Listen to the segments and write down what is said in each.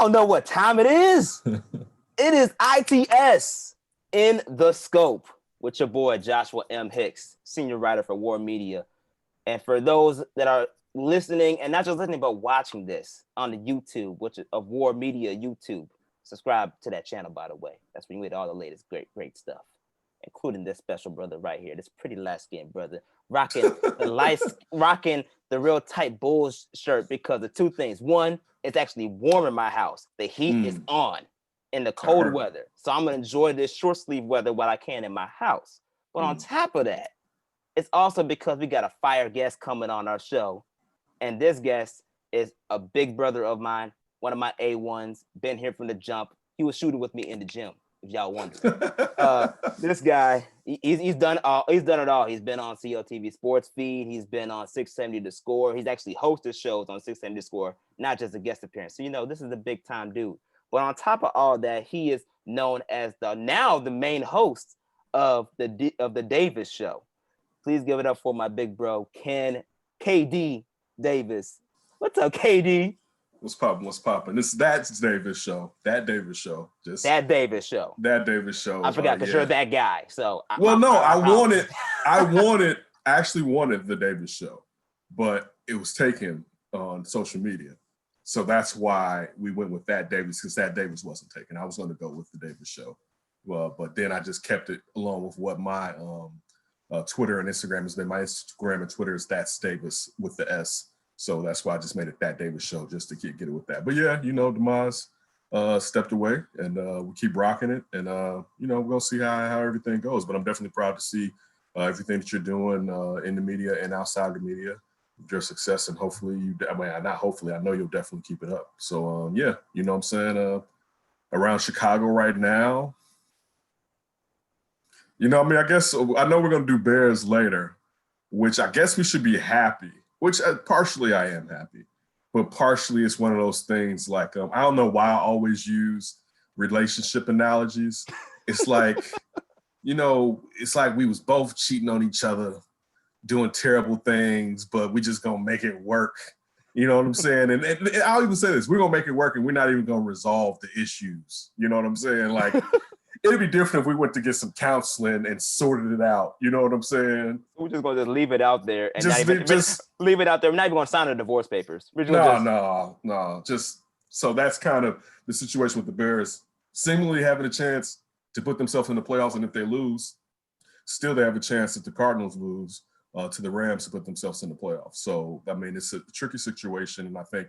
don't know what time it is. It is ITS in the scope with your boy Joshua M. Hicks, senior writer for WARR Media. And for those that are listening, and not just listening, but watching this on the YouTube, which is of WARR Media YouTube, subscribe to that channel, by the way. That's where you get all the latest great stuff, including this special brother right here, this pretty light-skinned brother, rocking the real tight Bulls shirt because of two things. One, it's actually warm in my house. The heat is on in the cold weather. So I'm going to enjoy this short sleeve weather while I can in my house. But on top of that, it's also because we got a fire guest coming on our show. And this guest is a big brother of mine, one of my A1s, been here from the jump. He was shooting with me in the gym, if y'all wonder. This guy, he's done it all. He's been on CLTV Sports Feed. He's been on 670 The Score. He's actually hosted shows on 670 The Score, not just a guest appearance. So, this is a big time dude. But on top of all that, he is known as the main host of the Davis Show. Please give it up for my big bro, KD Davis. What's up, KD? What's popping? That's Davis Show. That Davis Show. That Davis Show. I forgot because you're that guy. So I actually wanted the Davis Show, but it was taken on social media. So that's why we went with that Davis, because that Davis wasn't taken. I was going to go with the Davis Show. But then I just kept it along with what my Twitter and Instagram has been. My Instagram and Twitter is That's Davis with the S. So that's why I just made it That Davis Show, just to get it with that. But yeah, Demise stepped away, and we keep rocking it. And, we're going to see how everything goes. But I'm definitely proud to see everything that you're doing in the media and outside the media, your success. And hopefully I know you'll definitely keep it up. So, what I'm saying? Around Chicago right now, I guess I know we're going to do Bears later, which I guess we should be happy. Which partially I am happy, but partially it's one of those things like, I don't know why I always use relationship analogies. It's like, it's like we was both cheating on each other, doing terrible things, but we just gonna make it work. You know what I'm saying? And I'll even say this, we're gonna make it work and we're not even gonna resolve the issues. You know what I'm saying? Like, it'd be different if we went to get some counseling and sorted it out. You know what I'm saying? We're just going to leave it out there and leave it out there. We're not even going to sign the divorce papers. No. So that's kind of the situation with the Bears seemingly having a chance to put themselves in the playoffs. And if they lose, still they have a chance if the Cardinals lose to the Rams to put themselves in the playoffs. So, it's a tricky situation. And I think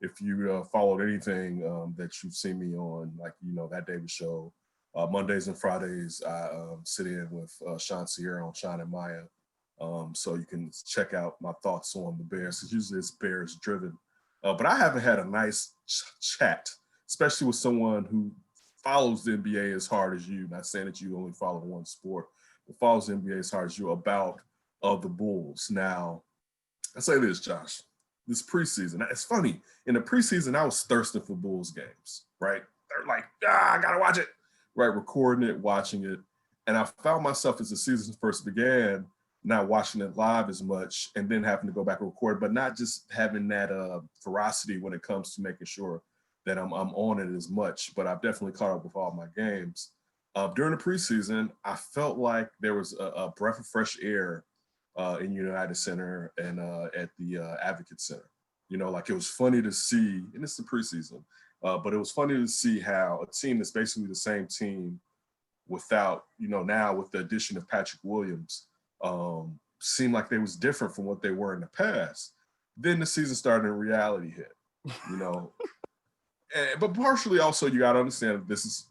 if you followed anything that you've seen me on, like, that Davis Show, Mondays and Fridays, I sit in with Sean Sierra on Sean and Maya. So you can check out my thoughts on the Bears, because usually it's Bears driven. But I haven't had a nice chat, especially with someone who follows the NBA as hard as you, not saying that you only follow one sport, but follows the NBA as hard as you, about the Bulls. Now, I say this, Josh, this preseason, it's funny. In the preseason, I was thirsting for Bulls games, right? They're like, I got to watch it. Right, recording it, watching it. And I found myself, as the season first began, not watching it live as much, and then having to go back and record, but not just having that ferocity when it comes to making sure that I'm on it as much. But I've definitely caught up with all my games. During the preseason, I felt like there was a breath of fresh air in United Center and at the Advocate Center. Like, it was funny to see, and it's the preseason, but it was funny to see how a team that's basically the same team without, now with the addition of Patrick Williams, seemed like they was different from what they were in the past. Then the season started and reality hit, But partially also, you got to understand this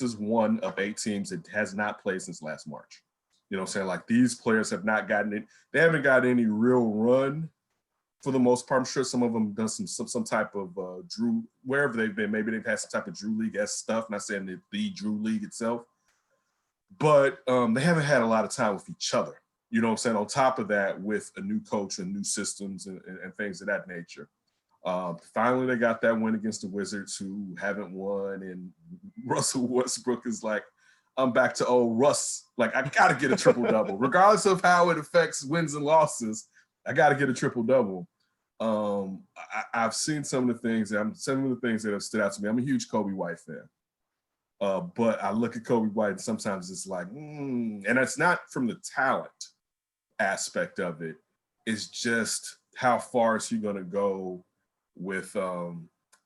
is one of 8 teams that has not played since last March. You know what I'm saying? Like, these players have not gotten it. They haven't got any real run for the most part. I'm sure some of them done some type of Drew, wherever they've been. Maybe they've had some type of Drew League-esque stuff, not saying the Drew League itself. But they haven't had a lot of time with each other. You know what I'm saying? On top of that, with a new coach and new systems and things of that nature. Finally, they got that win against the Wizards, who haven't won. And Russell Westbrook is like, I'm back to old Russ. Like, I got to get a triple-double. Regardless of how it affects wins and losses, I got to get a triple-double. I've seen some of the things that have stood out to me. I'm a huge Kobe White fan. But I look at Kobe White and sometimes it's like, and it's not from the talent aspect of it. It's just how far is he going to go with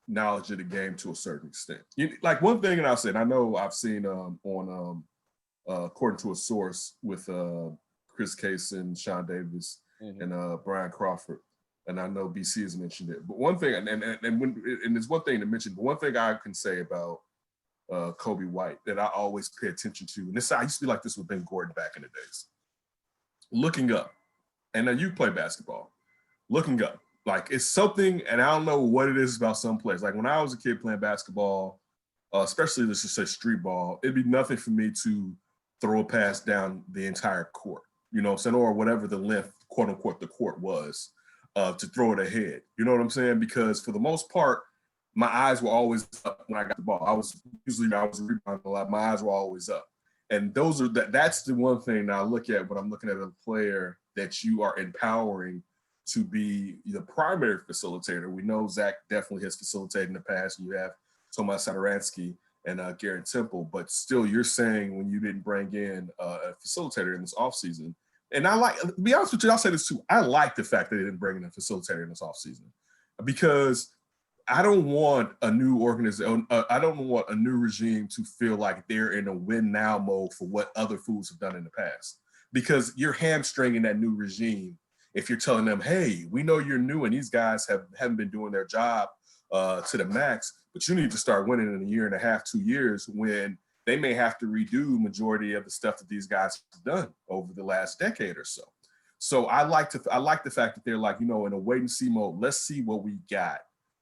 knowledge of the game to a certain extent. Like one thing, and I'll say, and I know I've seen on according to a source with Chris Case and Sean Davis and Brian Crawford, and I know BC has mentioned it. But one thing, and there's one thing to mention, but one thing I can say about Kobe White that I always pay attention to, and this I used to be like this with Ben Gordon back in the days. Looking up, and now you play basketball. Looking up, like it's something, and I don't know what it is about some players. Like when I was a kid playing basketball, especially let's just say street ball, it'd be nothing for me to throw a pass down the entire court, you know what I'm saying, or whatever the length, quote unquote, the court was, to throw it ahead. You know what I'm saying? Because for the most part, my eyes were always up when I got the ball. I was rebounding a lot. My eyes were always up. And that's the one thing that I look at when I'm looking at a player that you are empowering to be the primary facilitator. We know Zach definitely has facilitated in the past. You have Tomas Sadaransky and Garrett Temple, but still you're saying when you didn't bring in a facilitator in this offseason. And I like, to be honest with you, I'll say this too. I like the fact that they didn't bring in a facilitator in this offseason because I don't want a new organization. I don't want a new regime to feel like they're in a win now mode for what other foods have done in the past, because you're hamstringing that new regime if you're telling them, hey, we know you're new and these guys haven't been doing their job to the max, but you need to start winning in a year and a half, 2 years, when they may have to redo majority of the stuff that these guys have done over the last decade or so. So I like the fact that they're like, in a wait and see mode. Let's see what we got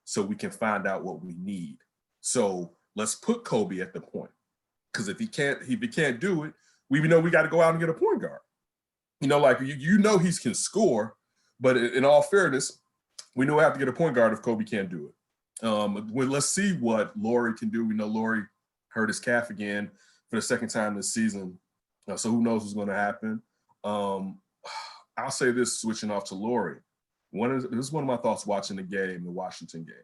so we can find out what we need. So let's put Kobe at the point, because if he can't do it, we know we got to go out and get a point guard. Like he can score, but in all fairness, we know we have to get a point guard if Kobe can't do it. Let's see what Lauri can do. We know Lauri hurt his calf again for the second time this season, so who knows what's going to happen. I'll say this, switching off to Lauri. This is one of my thoughts watching the Washington game.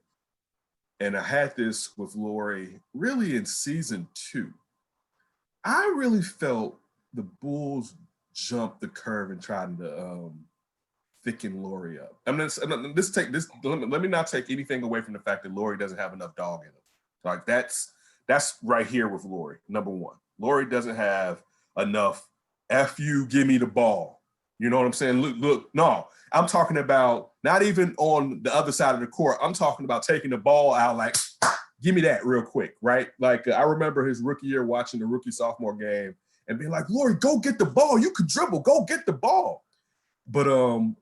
And I had this with Lauri really in season 2. I really felt the Bulls jumped the curve and tried to thicken Lauri up. Let me not take anything away from the fact that Lauri doesn't have enough dog in him. Like that's right here with Lauri. Number one, Lauri doesn't have enough F you, give me the ball. You know what I'm saying? Look, no, I'm talking about not even on the other side of the court. I'm talking about taking the ball out, like, give me that real quick, right? Like, I remember his rookie year watching the rookie-sophomore game and being like, Lauri, go get the ball. You can dribble. Go get the ball. But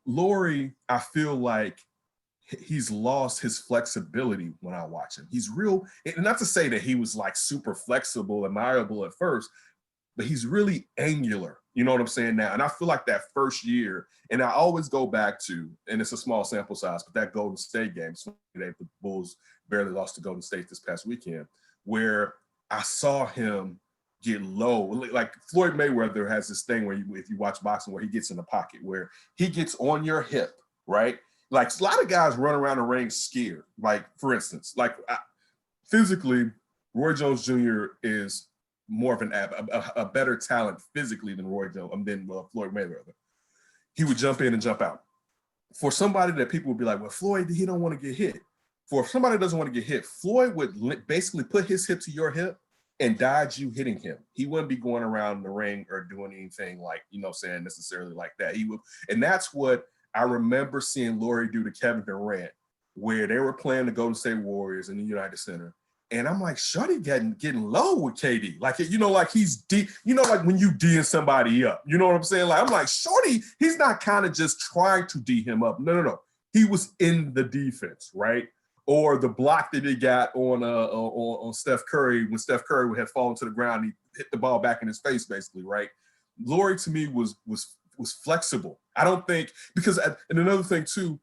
Lauri, I feel like he's lost his flexibility when I watch him. He's real, and not to say that he was like super flexible and malleable at first, but he's really angular. You know what I'm saying now? And I feel like that first year, and I always go back to, and it's a small sample size, but that Golden State game, the Bulls barely lost to Golden State this past weekend, where I saw him get low. Like Floyd Mayweather has this thing where if you watch boxing, where he gets in the pocket, where he gets on your hip, right? Like a lot of guys run around the ring scared. Like, for instance, physically, Roy Jones Jr. is more of a better talent physically than Floyd Mayweather. He would jump in and jump out. For somebody that people would be like, well, Floyd, he don't want to get hit. For somebody that doesn't want to get hit, Floyd would basically put his hip to your hip and dodge you hitting him. He wouldn't be going around the ring or doing anything like, saying necessarily like that. He would, and that's what I remember seeing Lauri do to Kevin Durant, where they were playing the Golden State Warriors in the United Center. And I'm like, shorty getting low with KD. Like, like he's deep, like when you D'ing somebody up, you know what I'm saying? Like, I'm like, shorty, he's not kind of just trying to D him up. No. He was in the defense, right? Or the block that he got on Steph Curry when Steph Curry had fallen to the ground, he hit the ball back in his face, basically, right? Lauri to me was flexible. I don't think, because, and another thing too,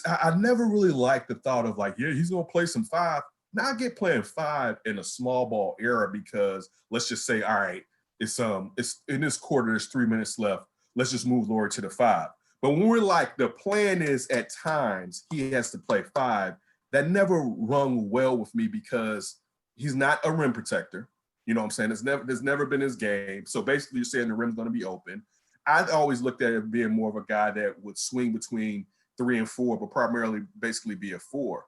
I never really liked the thought of like, yeah, he's gonna play some 5. Now I get playing 5 in a small ball era, because let's just say, all right, it's in this quarter, there's 3 minutes left. Let's just move Lauri to the 5. But when we're like, the plan is at times he has to play 5, that never rung well with me because he's not a rim protector. You know what I'm saying? There's never been his game. So basically you're saying the rim's going to be open. I've always looked at it being more of a guy that would swing between 3 and 4, but primarily basically be a 4.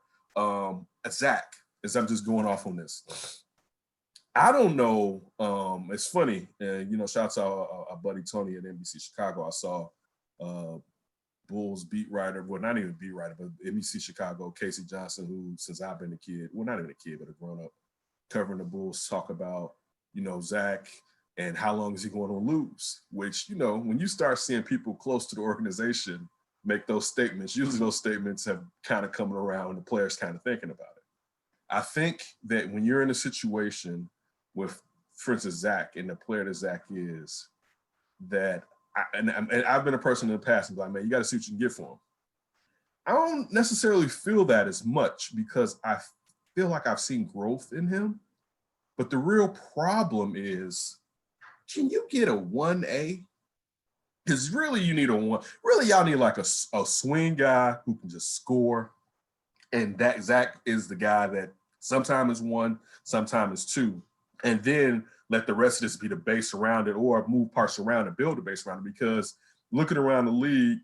Zach, as I'm just going off on this. I don't know. It's funny. Shout out to our buddy Tony at NBC Chicago. I saw Bulls beat writer, well, not even beat writer, but NBC Chicago, Casey Johnson, who since I've been a kid, well, not even a kid, but a grown up, covering the Bulls, talk about, Zach and how long is he going to lose, which, when you start seeing people close to the organization make those statements, usually those statements have kind of coming around and the players kind of thinking about it. I think that when you're in a situation with, for instance, Zach and the player that Zach is, that I've been a person in the past and like, man, you got to see what you can get for him. I don't necessarily feel that as much because I feel like I've seen growth in him. But the real problem is, can you get a 1A? Because really you need a 1. Really, y'all need like a swing guy who can just score. And that Zach is the guy that sometimes is 1, sometimes is 2. And then let the rest of this be the base around it or move parts around and build a base around it. Because looking around the league,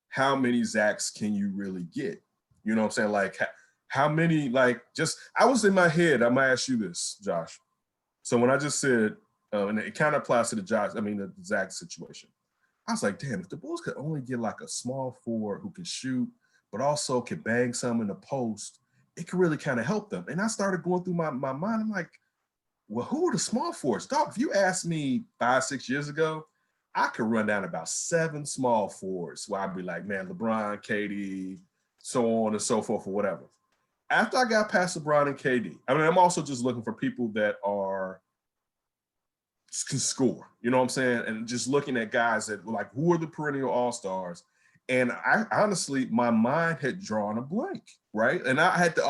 how many Zachs can you really get? You know what I'm saying? Like, how many, I was in my head, I'm going to ask you this, Josh. So when I just said, and it kind of applies to the Zach situation. I was like, damn, if the Bulls could only get like a small forward who can shoot, but also can bang some in the post, it could really kind of help them. And I started going through my mind. I'm like, well, who are the small forwards? Dog, if you asked me 5-6 years ago, I could run down about 7 small forwards where I'd be like, man, LeBron, KD, so on and so forth or whatever. After I got past LeBron and KD, I'm also just looking for people that can score, you know what I'm saying? And just looking at guys that like, who are the perennial all-stars? And I honestly, my mind had drawn a blank, right? And I had to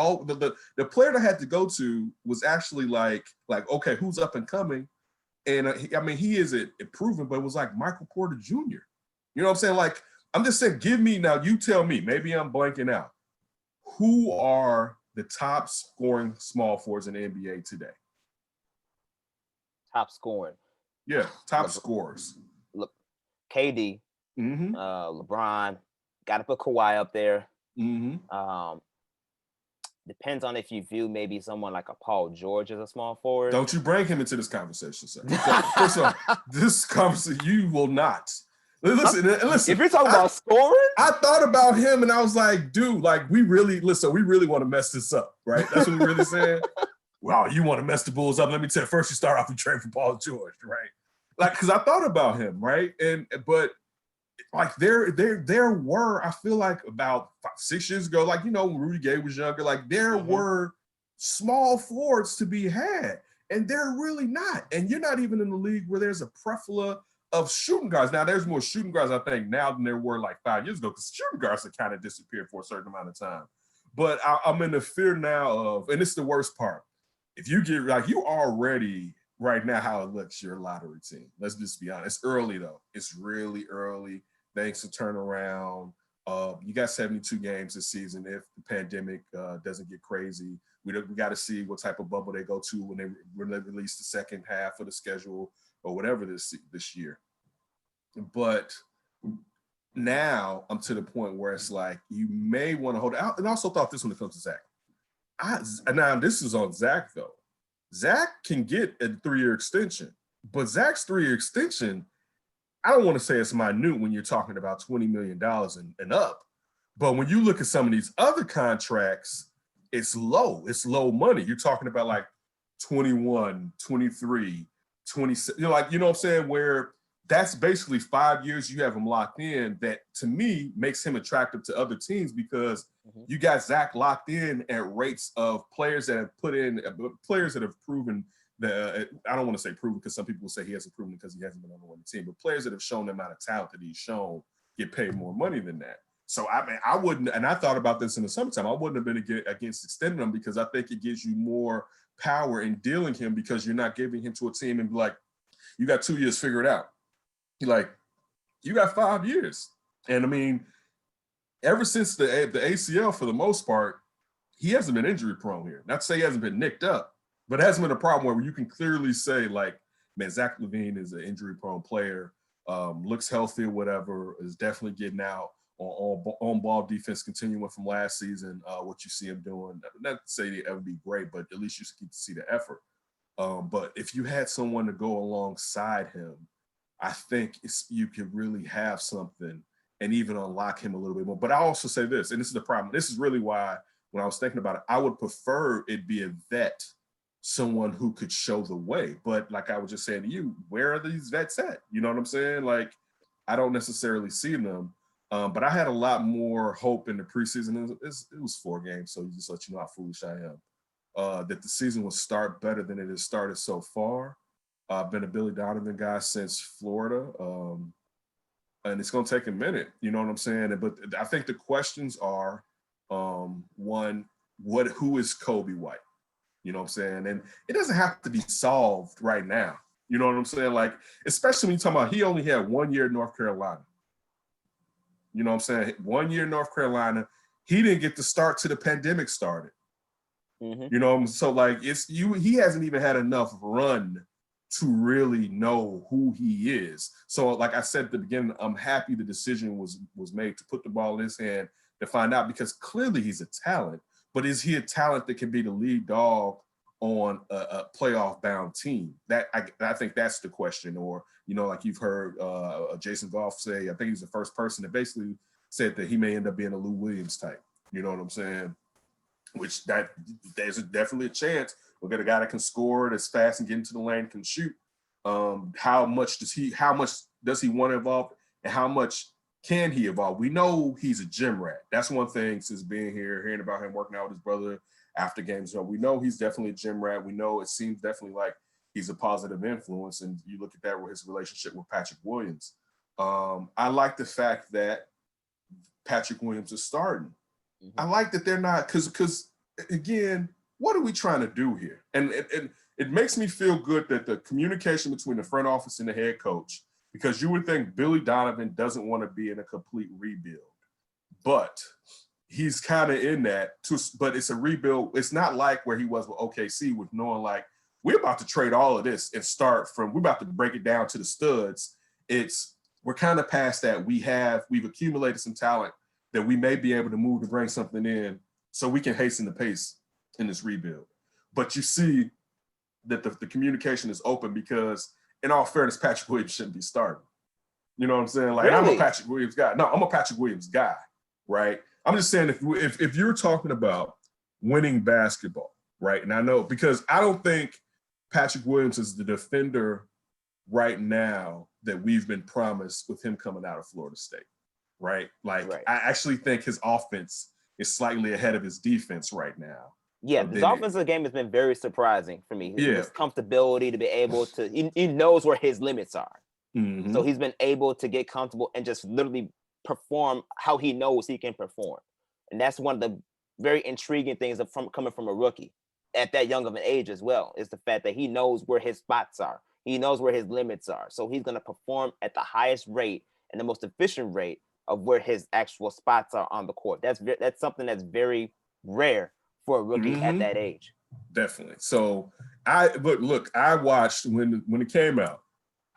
the player that I had to go to was actually like, okay, who's up and coming? And he is improving, but it was like Michael Porter Jr. You know what I'm saying? Like, I'm just saying, now you tell me, maybe I'm blanking out. Who are the top scoring small forwards in the NBA today? Top scoring. Yeah, top scorers. Look, KD, LeBron, got to put Kawhi up there. Depends on if you view maybe someone like a Paul George as a small forward. Don't you bring him into this conversation, sir. First of all, this conversation, you will not. Listen. If you're talking about scoring, I thought about him and I was like, dude, like we really want to mess this up, right? That's what we're really saying. Wow, you want to mess the Bulls up? Let me tell you, first you start off and trade for Paul George, right? Like, because I thought about him, right? But like there were, I feel like about 6 years ago, like, when Rudy Gay was younger, like there were small forwards to be had, and they're really not. And you're not even in the league where there's a plethora of shooting guards. Now, there's more shooting guards, I think, now than there were like 5 years ago, because shooting guards have kind of disappeared for a certain amount of time. But I'm in the fear now of, and it's the worst part, if you get, like, you already, right now, how it looks, your lottery team. Let's just be honest. It's early, though. It's really early. Things to turn around. You got 72 games this season. If the pandemic doesn't get crazy, we got to see what type of bubble they go to when they release the second half of the schedule or whatever this year. But now I'm to the point where it's like you may want to hold out. And I also thought this when it comes to Zach. Now this is on Zach though. Zach can get a 3-year extension, but Zach's 3-year extension, I don't want to say it's minute when you're talking about $20 million and up, but when you look at some of these other contracts, it's low. It's low money. You're talking about like 21, 23, 26, you know what I'm saying? Where that's basically 5 years you have him locked in. That to me makes him attractive to other teams because you got Zach locked in at rates of players that have players that have proven that, I don't want to say proven because some people will say he hasn't proven because he hasn't been on the winning team, but players that have shown the amount of talent that he's shown get paid more money than that. So I wouldn't, and I thought about this in the summertime, I wouldn't have been against extending him because I think it gives you more power in dealing him because you're not giving him to a team and be like, you got 2 years, figure it out. You're like, you got 5 years. And I mean, ever since the ACL, for the most part, he hasn't been injury prone here. Not to say he hasn't been nicked up, but it hasn't been a problem where you can clearly say, like, man, Zach LaVine is an injury prone player, looks healthy or whatever, is definitely getting out on ball defense, continuing from last season, what you see him doing. Not to say it would be great, but at least you get to see the effort. But if you had someone to go alongside him, I think you could really have something and even unlock him a little bit more. But I also say this, and this is the problem. This is really why, when I was thinking about it, I would prefer it be a vet, someone who could show the way. But like I was just saying to you, where are these vets at? You know what I'm saying? Like, I don't necessarily see them. But I had a lot more hope in the preseason. It was 4 games, so just let you know how foolish I am. That the season will start better than it has started so far. I've been a Billy Donovan guy since Florida, and it's going to take a minute. You know what I'm saying? But I think the questions are, one, who is Kobe White? You know what I'm saying? And it doesn't have to be solved right now. You know what I'm saying? Like, especially when you're talking about he only had 1 year in North Carolina. You know what I'm saying? 1 year in North Carolina. He didn't get to start till the pandemic started. Mm-hmm. You know, so like he hasn't even had enough run to really know who he is. So like I said at the beginning, I'm happy the decision was made to put the ball in his hand to find out, because clearly he's a talent, but is he a talent that can be the lead dog on a playoff bound team? That I think that's the question. Or, you know, like you've heard Jason Goff say, I think he's the first person that basically said that he may end up being a Lou Williams type. You know what I'm saying? Which there's definitely a chance we'll get a guy that can score, that's fast and get into the lane, can shoot. How much does he want to evolve, and how much can he evolve? We know he's a gym rat. That's one thing since being here, hearing about him working out with his brother after games. So we know he's definitely a gym rat. We know it seems definitely like he's a positive influence. And you look at that with his relationship with Patrick Williams. I like the fact that Patrick Williams is starting. Mm-hmm. I like that they're not, because again, what are we trying to do here? And it makes me feel good that the communication between the front office and the head coach, because you would think Billy Donovan doesn't want to be in a complete rebuild, but he's kind of in that too. But it's a rebuild. It's not like where he was with OKC, with knowing like, we're about to trade all of this and start from, we're about to break it down to the studs. We're kind of past that. We've accumulated some talent that we may be able to move to bring something in so we can hasten the pace in this rebuild. But you see that the communication is open, because in all fairness, Patrick Williams shouldn't be starting. You know what I'm saying? Like, really? I'm a Patrick Williams guy. No, I'm a Patrick Williams guy, right? I'm just saying, if you're talking about winning basketball, right? And I know, because I don't think Patrick Williams is the defender right now that we've been promised with him coming out of Florida State, right? Like, right. I actually think his offense is slightly ahead of his defense right now. Yeah, his offensive game has been very surprising for me. His comfortability to be able to, he knows where his limits are. Mm-hmm. So he's been able to get comfortable and just literally perform how he knows he can perform. And that's one of the very intriguing things coming from a rookie at that young of an age as well, is the fact that he knows where his spots are. He knows where his limits are. So he's going to perform at the highest rate and the most efficient rate of where his actual spots are on the court. That's something that's very rare for a rookie at that age. Definitely. So I watched when it came out.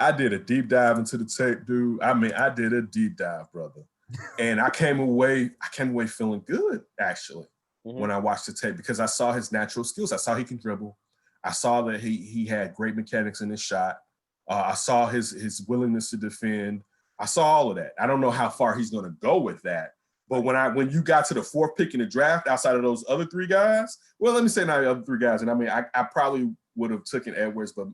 I did a deep dive into the tape, dude. I mean, I did a deep dive, brother. And I came away feeling good, actually, when I watched the tape, because I saw his natural skills. I saw he can dribble. I saw that he had great mechanics in his shot. I saw his willingness to defend. I saw all of that. I don't know how far he's going to go with that. But when you got to the 4th pick in the draft, outside of those other 3 guys, well, let me say not the other 3 guys. And I mean, I probably would have taken Edwards, but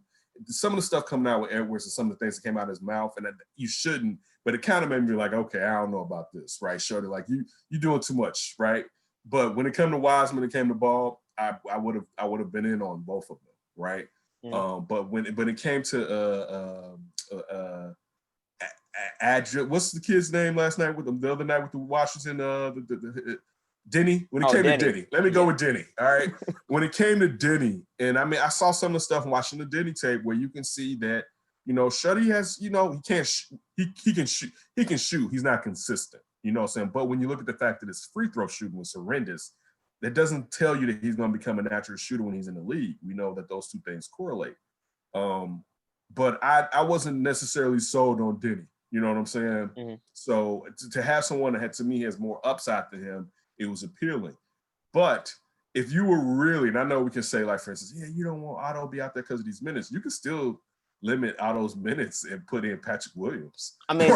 some of the stuff coming out with Edwards and some of the things that came out of his mouth, and you shouldn't, but it kind of made me like, okay, I don't know about this, right? Shorty, like you doing too much, right? But when it came to Wiseman, it came to Ball, I would have been in on both of them, right? But when it came to what's the kid's name last night with them? The other night with the Washington, Denny. When it came to Denny, let me go with Denny. All right. When it came to Denny, and I mean, I saw some of the stuff watching the Denny tape where you can see that Shuddy has, he can't, he can shoot. He can shoot. He's not consistent. You know what I'm saying? But when you look at the fact that his free throw shooting was horrendous, that doesn't tell you that he's going to become a natural shooter when he's in the league. We know that those two things correlate. But I wasn't necessarily sold on Denny. You know what I'm saying? Mm-hmm. So to have someone that to me has more upside than him, it was appealing. But if you were really, and I know we can say, like, for instance, yeah, you don't want Otto to be out there because of these minutes. You can still limit Otto's minutes and put in Patrick Williams. I mean,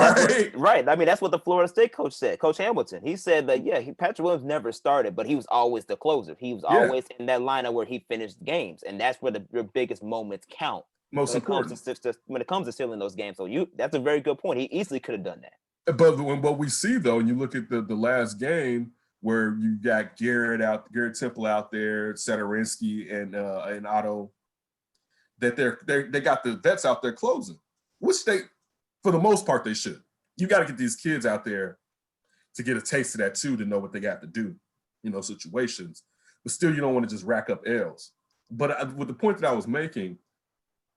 right. I mean, that's what the Florida State coach said, Coach Hamilton. He said that, Patrick Williams never started, but he was always the closer. He was always in that lineup where he finished games, and that's where your biggest moments count. Most important. When it comes to sealing those games. So that's a very good point. He easily could have done that. But what we see, though, and you look at the last game where you got Garrett Temple out there, Sadorinsky and Otto, that they got the vets out there closing, which they, for the most part, they should. You got to get these kids out there to get a taste of that too, to know what they got to do, situations. But still, you don't want to just rack up L's. But with the point that I was making,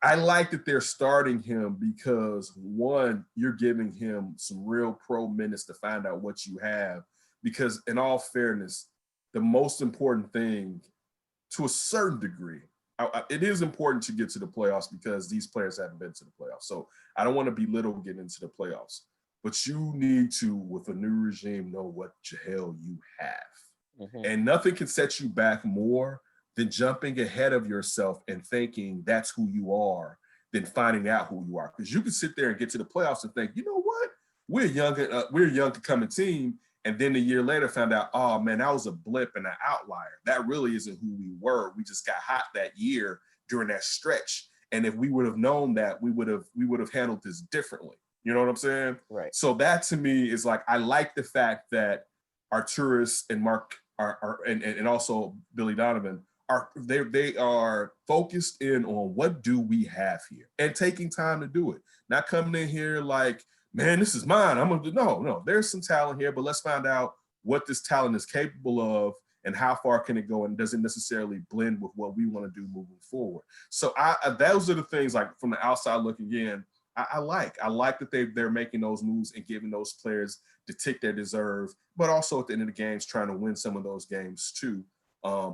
I like that they're starting him because, one, you're giving him some real pro minutes to find out what you have. Because in all fairness, the most important thing, to a certain degree, it is important to get to the playoffs because these players haven't been to the playoffs. So I don't want to belittle getting into the playoffs. But you need to, with a new regime, know what the hell you have. Mm-hmm. And nothing can set you back more than jumping ahead of yourself and thinking that's who you are than finding out who you are. Because you can sit there and get to the playoffs and think, you know what? We're a young coming team. And then a year later found out, oh, man, that was a blip and an outlier. That really isn't who we were. We just got hot that year during that stretch. And if we would have known that, we would have handled this differently. You know what I'm saying? Right. So that to me is like, I like the fact that Arturas and Mark and also Billy Donovan they are focused in on what do we have here and taking time to do it. Not coming in here like, man, this is mine. I'm going to do. No, there's some talent here, but let's find out what this talent is capable of and how far can it go and does it necessarily blend with what we want to do moving forward. So those are the things, like, from the outside looking in, I like that they're making those moves and giving those players the tick they deserve, but also at the end of the games trying to win some of those games too.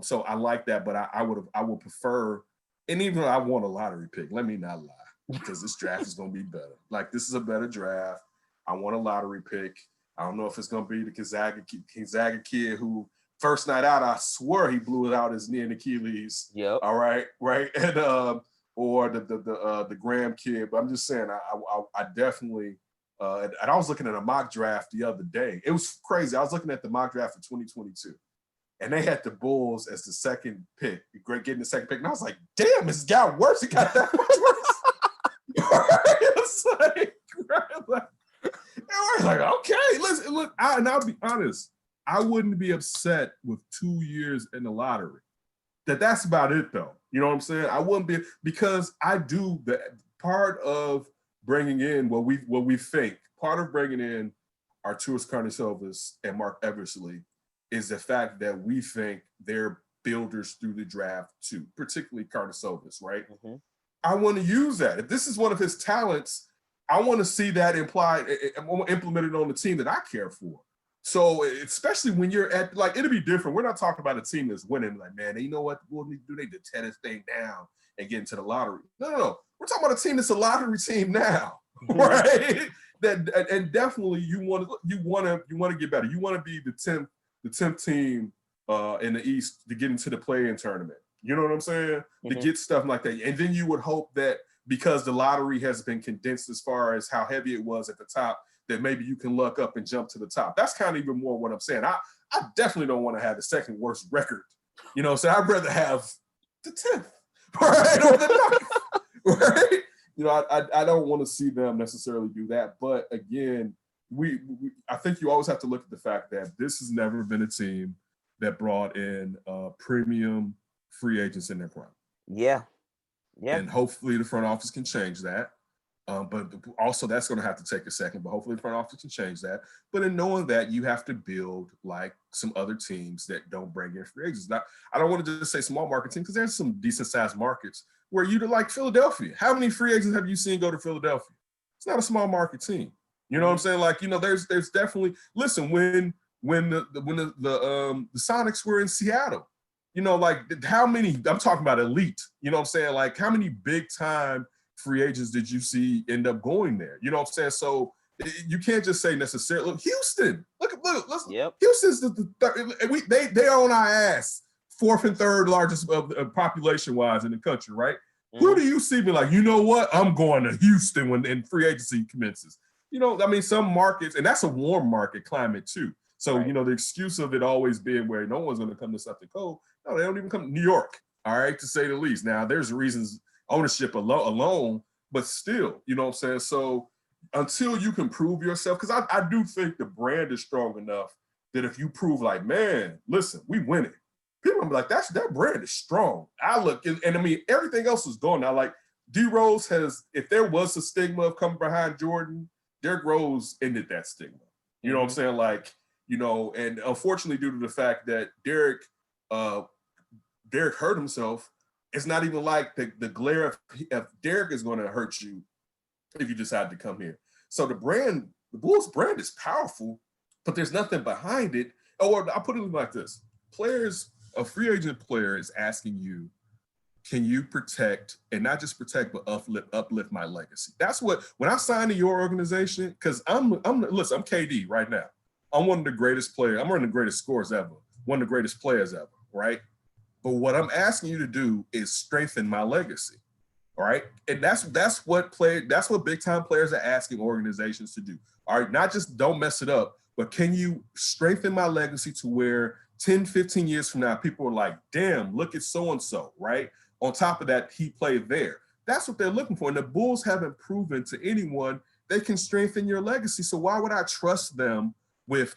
So I like that, but I would prefer, and even though I want a lottery pick, let me not lie, because this draft is going to be better. Like, this is a better draft. I want a lottery pick. I don't know if it's going to be the Gonzaga kid who first night out, I swear he blew it out his knee and Achilles. Yep. All right. And or the Graham kid. But I'm just saying, I definitely. And I was looking at a mock draft the other day. It was crazy. I was looking at the mock draft for 2022. And they had the Bulls as the second pick, getting the second pick. And I was like, damn, it's got worse. It got that much worse. It's like, I was like, okay, listen, look, and I'll be honest, I wouldn't be upset with 2 years in the lottery. That's about it, though. You know what I'm saying? I wouldn't be, because I do the part of bringing in what we think. Part of bringing in Arturas Karnisovas and Mark Eversley is the fact that we think they're builders through the draft too, particularly Karnisovas, right? Mm-hmm. I want to use that. If this is one of his talents, I want to see that implemented on the team that I care for. So especially when you're at, like, it'll be different. We're not talking about a team that's winning. Like, man, you know what? We'll need to do? They to tear this thing down and get into the lottery. No. We're talking about a team that's a lottery team now, right? And definitely you want to get better. You want to be the 10th team in the East to get into the play-in tournament. You know what I'm saying? Mm-hmm. To get stuff like that. And then you would hope that because the lottery has been condensed as far as how heavy it was at the top, that maybe you can luck up and jump to the top. That's kind of even more what I'm saying. I definitely don't want to have the second worst record. You know, so I'd rather have the 10th, right? Or the 9th, right? You know, I don't want to see them necessarily do that. But again, I think you always have to look at the fact that this has never been a team that brought in premium free agents in their prime. Yeah. And hopefully the front office can change that. But also that's going to have to take a second, but hopefully the front office can change that. But in knowing that, you have to build like some other teams that don't bring in free agents. Now, I don't want to just say small market team because there's some decent sized markets where you like Philadelphia. How many free agents have you seen go to Philadelphia? It's not a small market team. You know what I'm saying? Like, there's definitely, listen, when the Sonics were in Seattle, like how many, I'm talking about elite, you know what I'm saying? Like how many big time free agents did you see end up going there? You know what I'm saying? So you can't just say necessarily. Look, Houston. Listen. Yep. Houston's the third. They are on our ass, fourth and third largest population wise in the country, right? Who do you see me like? You know what? I'm going to Houston when free agency commences. Some markets, and that's a warm market climate too. So Right. the excuse of it always being where no one's going to come to something cold. No, they don't even come to New York. All right, to say the least. Now there's reasons. Ownership alone, but still, you know what I'm saying? So until you can prove yourself, because I do think the brand is strong enough that if you prove like, man, listen, we winning, people will be like, that brand is strong. I look, and everything else is gone now. Like D-Rose has, if there was a stigma of coming behind Jordan, Derrick Rose ended that stigma. You know what I'm saying? Like, and unfortunately due to the fact that Derrick hurt himself, it's not even like the glare of Derrick is going to hurt you if you decide to come here. So the Bulls brand is powerful, but there's nothing behind it. Or I'll put it like this. A free agent player is asking you, can you protect, and not just protect, but uplift my legacy? That's what, when I signed to your organization, because listen, I'm KD right now. I'm one of the greatest players. I'm one of the greatest scorers ever. One of the greatest players ever, right? But what I'm asking you to do is strengthen my legacy, all right? And that's what big time players are asking organizations to do. All right, not just don't mess it up, but can you strengthen my legacy to where 10, 15 years from now, people are like, damn, look at so-and-so, right? On top of that, he played there. That's what they're looking for. And the Bulls haven't proven to anyone they can strengthen your legacy. So why would I trust them with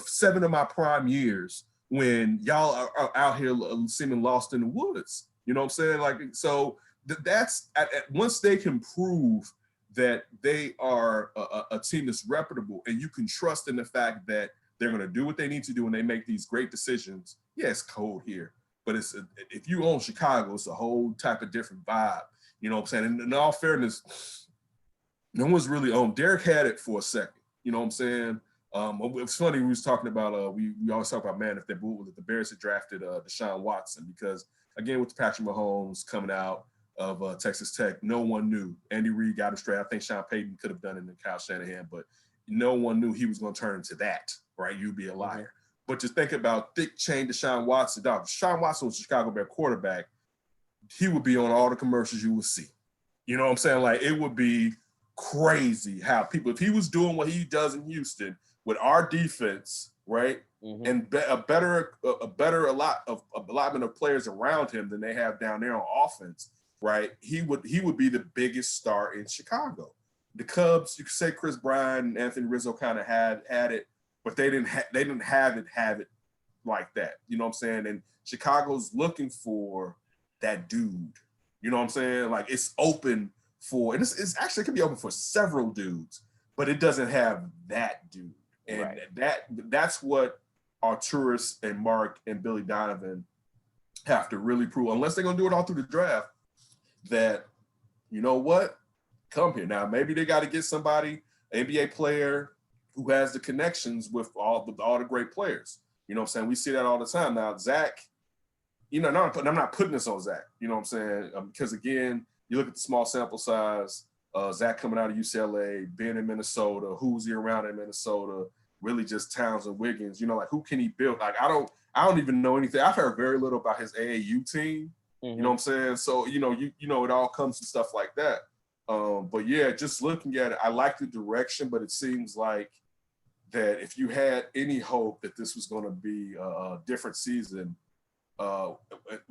7 of my prime years when y'all are out here seeming lost in the woods? You know what I'm saying? Like, so that's once they can prove that they are a team that's reputable and you can trust in the fact that they're going to do what they need to do when they make these great decisions. Yeah, it's cold here, but if you own Chicago, it's a whole type of different vibe. You know what I'm saying? And in all fairness, no one's really owned. Derek had it for a second. You know what I'm saying? It's funny, we was talking about, we always talk about, man, if the Bears had drafted Deshaun Watson, because again, with Patrick Mahomes coming out of Texas Tech, no one knew. Andy Reid got him straight. I think Sean Payton could have done it in Kyle Shanahan, but no one knew he was going to turn into that, right? You'd be a liar. But just think about thick chain Deshaun Watson. Dog, Deshaun Watson was a Chicago Bear quarterback. He would be on all the commercials you would see. You know what I'm saying? Like, it would be crazy how people, if he was doing what he does in Houston with our defense, right, and a allotment of players around him than they have down there on offense, right, he would be the biggest star in Chicago. The Cubs, you could say Chris Bryant and Anthony Rizzo kind of had it, but they didn't have it like that. You know what I'm saying? And Chicago's looking for that dude. You know what I'm saying? Like, it's open for, and it's actually, it could be open for several dudes, but it doesn't have that dude. And that's what Arturis and Mark and Billy Donovan have to really prove, unless they're going to do it all through the draft, that, you know what, come here. Now, maybe they got to get somebody, NBA player who has the connections with all the great players. You know what I'm saying? We see that all the time. Now, Zach, I'm not putting this on Zach, you know what I'm saying? Because again, you look at the small sample size, Zach coming out of UCLA, being in Minnesota, who's he around in Minnesota, really just Towns and Wiggins, like, who can he build? Like, I don't even know anything. I've heard very little about his AAU team, you know what I'm saying? So, it all comes to stuff like that. But yeah, just looking at it, I like the direction, but it seems like that if you had any hope that this was going to be a different season,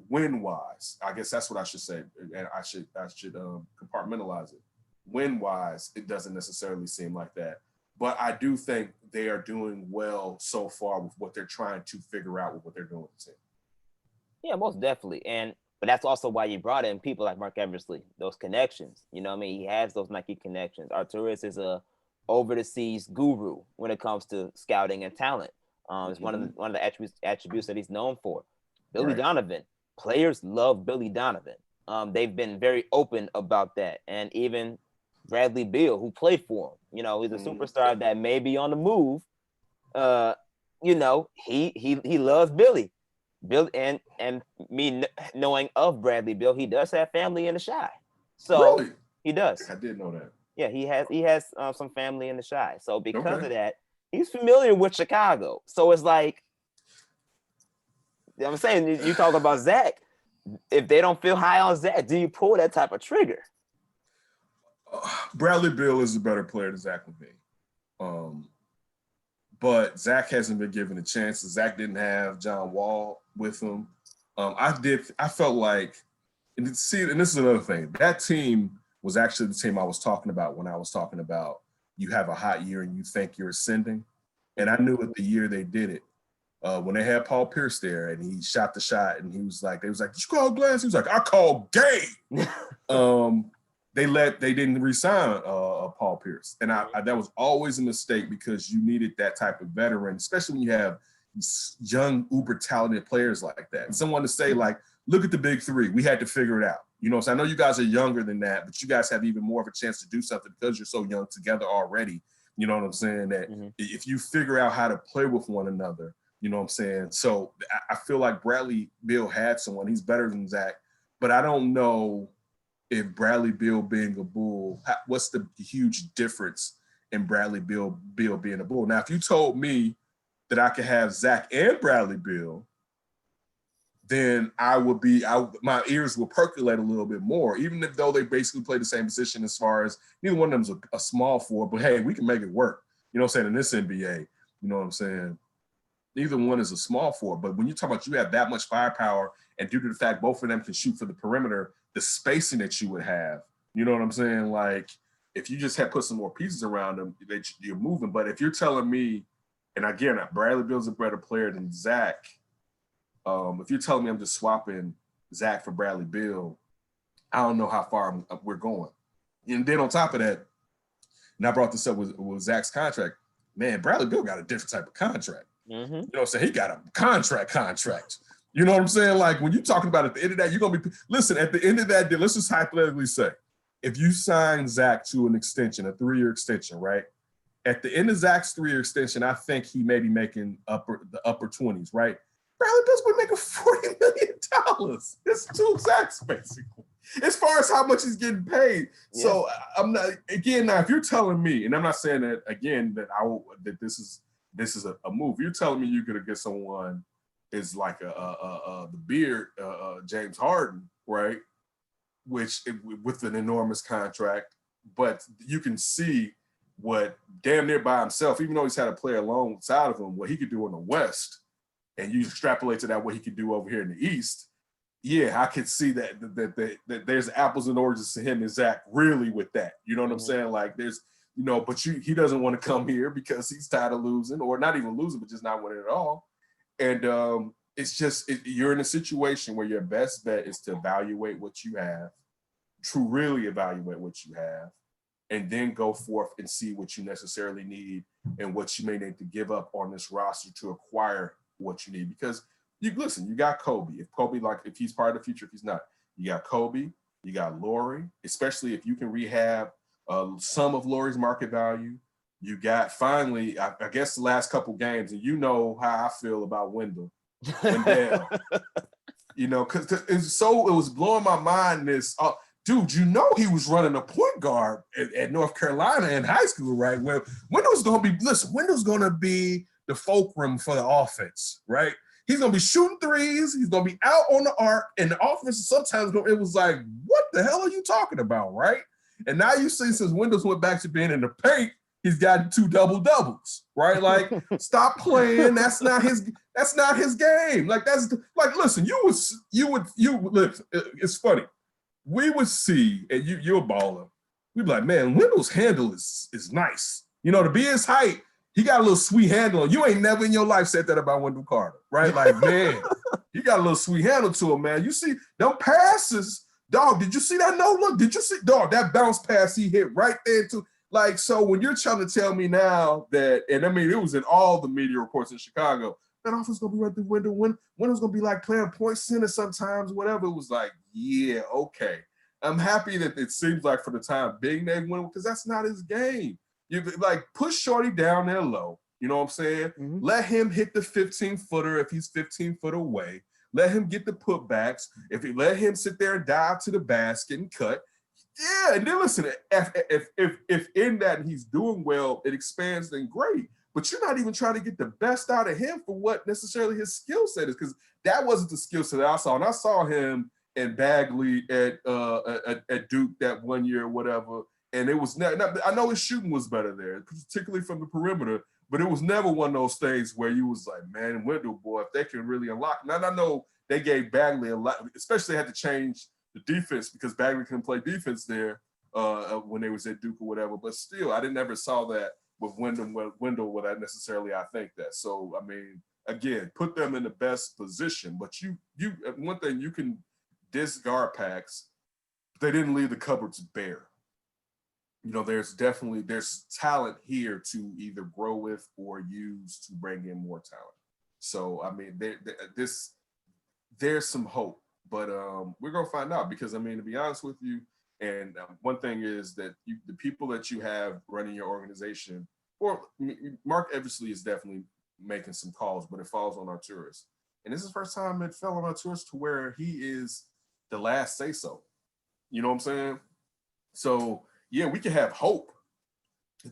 win-wise, I guess that's what I should say, and I should compartmentalize it. Win-wise, it doesn't necessarily seem like that, but I do think they are doing well so far with what they're trying to figure out with what they're doing with the team. Yeah, most definitely. And But that's also why you brought in people like Mark Eversley, those connections. You know what I mean? He has those Nike connections. Arturis is a over the seas guru when it comes to scouting and talent. It's one of the attributes that he's known for. Billy Right. Donovan, players love Billy Donovan. They've been very open about that, and even Bradley Beal, who played for him, you know, he's a superstar that may be on the move. You know, he loves Billy. Bill and me knowing of Bradley Beal, he does have family in the Shy, so Really? he does. I did know that. Yeah, he has some family in the Shy, so because Okay. of that, he's familiar with Chicago. So it's like I'm saying, you talk about Zach. If they don't feel high on Zach, do you pull that type of trigger? Bradley Beal is a better player than Zach Levine. But Zach hasn't been given a chance. Zach didn't have John Wall with him. I felt like, and this is another thing. That team was actually the team I was talking about when I was talking about you have a hot year and you think you're ascending. And I knew it the year they did it. When they had Paul Pierce there and he shot the shot and he was like, did you call Glass? He was like, I called game. They didn't resign Paul Pierce, and that was always a mistake because you needed that type of veteran, especially when you have young, uber talented players like that. And someone to say like, look at the big three, we had to figure it out. You know, so I know you guys are younger than that, but you guys have even more of a chance to do something because you're so young together already. You know what I'm saying? That if you figure out how to play with one another, you know what I'm saying? So I feel like Bradley Beal had someone. He's better than Zach, but I don't know if Bradley Beal being a Bull, what's the huge difference in Bradley Beal being a Bull? Now, if you told me that I could have Zach and Bradley Beal, then my ears will percolate a little bit more, even though they basically play the same position as far as neither one of them's a small forward, but hey, we can make it work. You know what I'm saying? In this NBA, you know what I'm saying? Neither one is a small forward, but when you talk about you have that much firepower, and due to the fact both of them can shoot for the perimeter, the spacing that you would have, you know what I'm saying? Like if you just had put some more pieces around them, you're moving. But if you're telling me, and again, Bradley Beal's a better player than Zach. If you're telling me I'm just swapping Zach for Bradley Beal, I don't know how far we're going. And then on top of that, and I brought this up with Zach's contract. Man, Bradley Beal got a different type of contract. You know what I'm saying? He got a contract. You know what I'm saying? Like when you're talking about at the end of that, you're going to be, listen, at the end of that deal, let's just hypothetically say, if you sign Zach to an extension, a 3-year extension, right? At the end of Zach's 3-year extension, I think he may be making the upper 20s, right? Bradley Beal's going to make $40 million. It's 2 Zachs, basically, as far as how much he's getting paid. Yeah. So I'm not, again, now, if you're telling me, and I'm not saying that, again, that this is a move. You're telling me you're going to get someone is like the beard, James Harden, right? With an enormous contract, but you can see what damn near by himself, even though he's had a player alongside of him, what he could do in the West, and you extrapolate to that what he could do over here in the East. Yeah, I could see that there's apples and oranges to him and Zach really with that. You know what I'm saying? Like there's, you know, but he doesn't want to come here because he's tired of losing, or not even losing, but just not winning at all. And it's just you're in a situation where your best bet is to evaluate what you have, to really evaluate what you have, and then go forth and see what you necessarily need and what you may need to give up on this roster to acquire what you need. Because you got Kobe. If he's part of the future, if he's not, you got Kobe, you got Laurie, especially if you can rehab some of Laurie's market value. You got finally, I guess the last couple games, and you know how I feel about Wendell. You know, because it was blowing my mind. Dude, you know he was running a point guard at North Carolina in high school, right? Well, Wendell's going to be the fulcrum for the offense, right? He's going to be shooting threes. He's going to be out on the arc, and the offense sometimes it was like, what the hell are you talking about, right? And now you see since Wendell went back to being in the paint, he's got 2 double-doubles, right? Like, stop playing. That's not his game. Like, listen, you would look, it's funny. We would see, and you're a baller. We'd be like, man, Wendell's handle is nice. You know, to be his height, he got a little sweet handle on. You ain't never in your life said that about Wendell Carter, right? Like, man, he got a little sweet handle to him, man. You see them passes, dog. Did you see that no look? Did you see, dog, that bounce pass he hit right there to, like, so when you're trying to tell me now that, and I mean, it was in all the media reports in Chicago, that offense gonna be right through Wendell. Wendell's gonna be like playing point center sometimes, whatever. It was like, yeah, okay. I'm happy that it seems like for the time being they win, because that's not his game. You like push Shorty down there low. You know what I'm saying? Mhm. Let him hit the 15-footer if he's 15 foot away. Let him get the putbacks. If he let him sit there and dive to the basket and cut. Yeah, and then listen, if in that he's doing well, it expands, then great. But you're not even trying to get the best out of him for what necessarily his skill set is, because that wasn't the skill set that I saw. And I saw him and Bagley at Duke that 1 year or whatever, and it was not, I know his shooting was better there, particularly from the perimeter, but it was never one of those things where you was like, man, Wendell, boy, if they can really unlock. Now I know they gave Bagley a lot, especially they had to change the defense because Bagley couldn't play defense there when they was at Duke or whatever, but still, I never saw that with Wendell what I necessarily I think that. So, I mean, again, put them in the best position, but you one thing you can discard packs, they didn't leave the cupboards bare. You know, there's talent here to either grow with or use to bring in more talent. So, I mean, there's some hope, but we're gonna find out because, I mean, to be honest with you, and one thing is that the people that you have running your organization, or Mark Eversley is definitely making some calls, but it falls on Arturas. And this is the first time it fell on Arturas to where he is the last say so. You know what I'm saying? So, yeah, we can have hope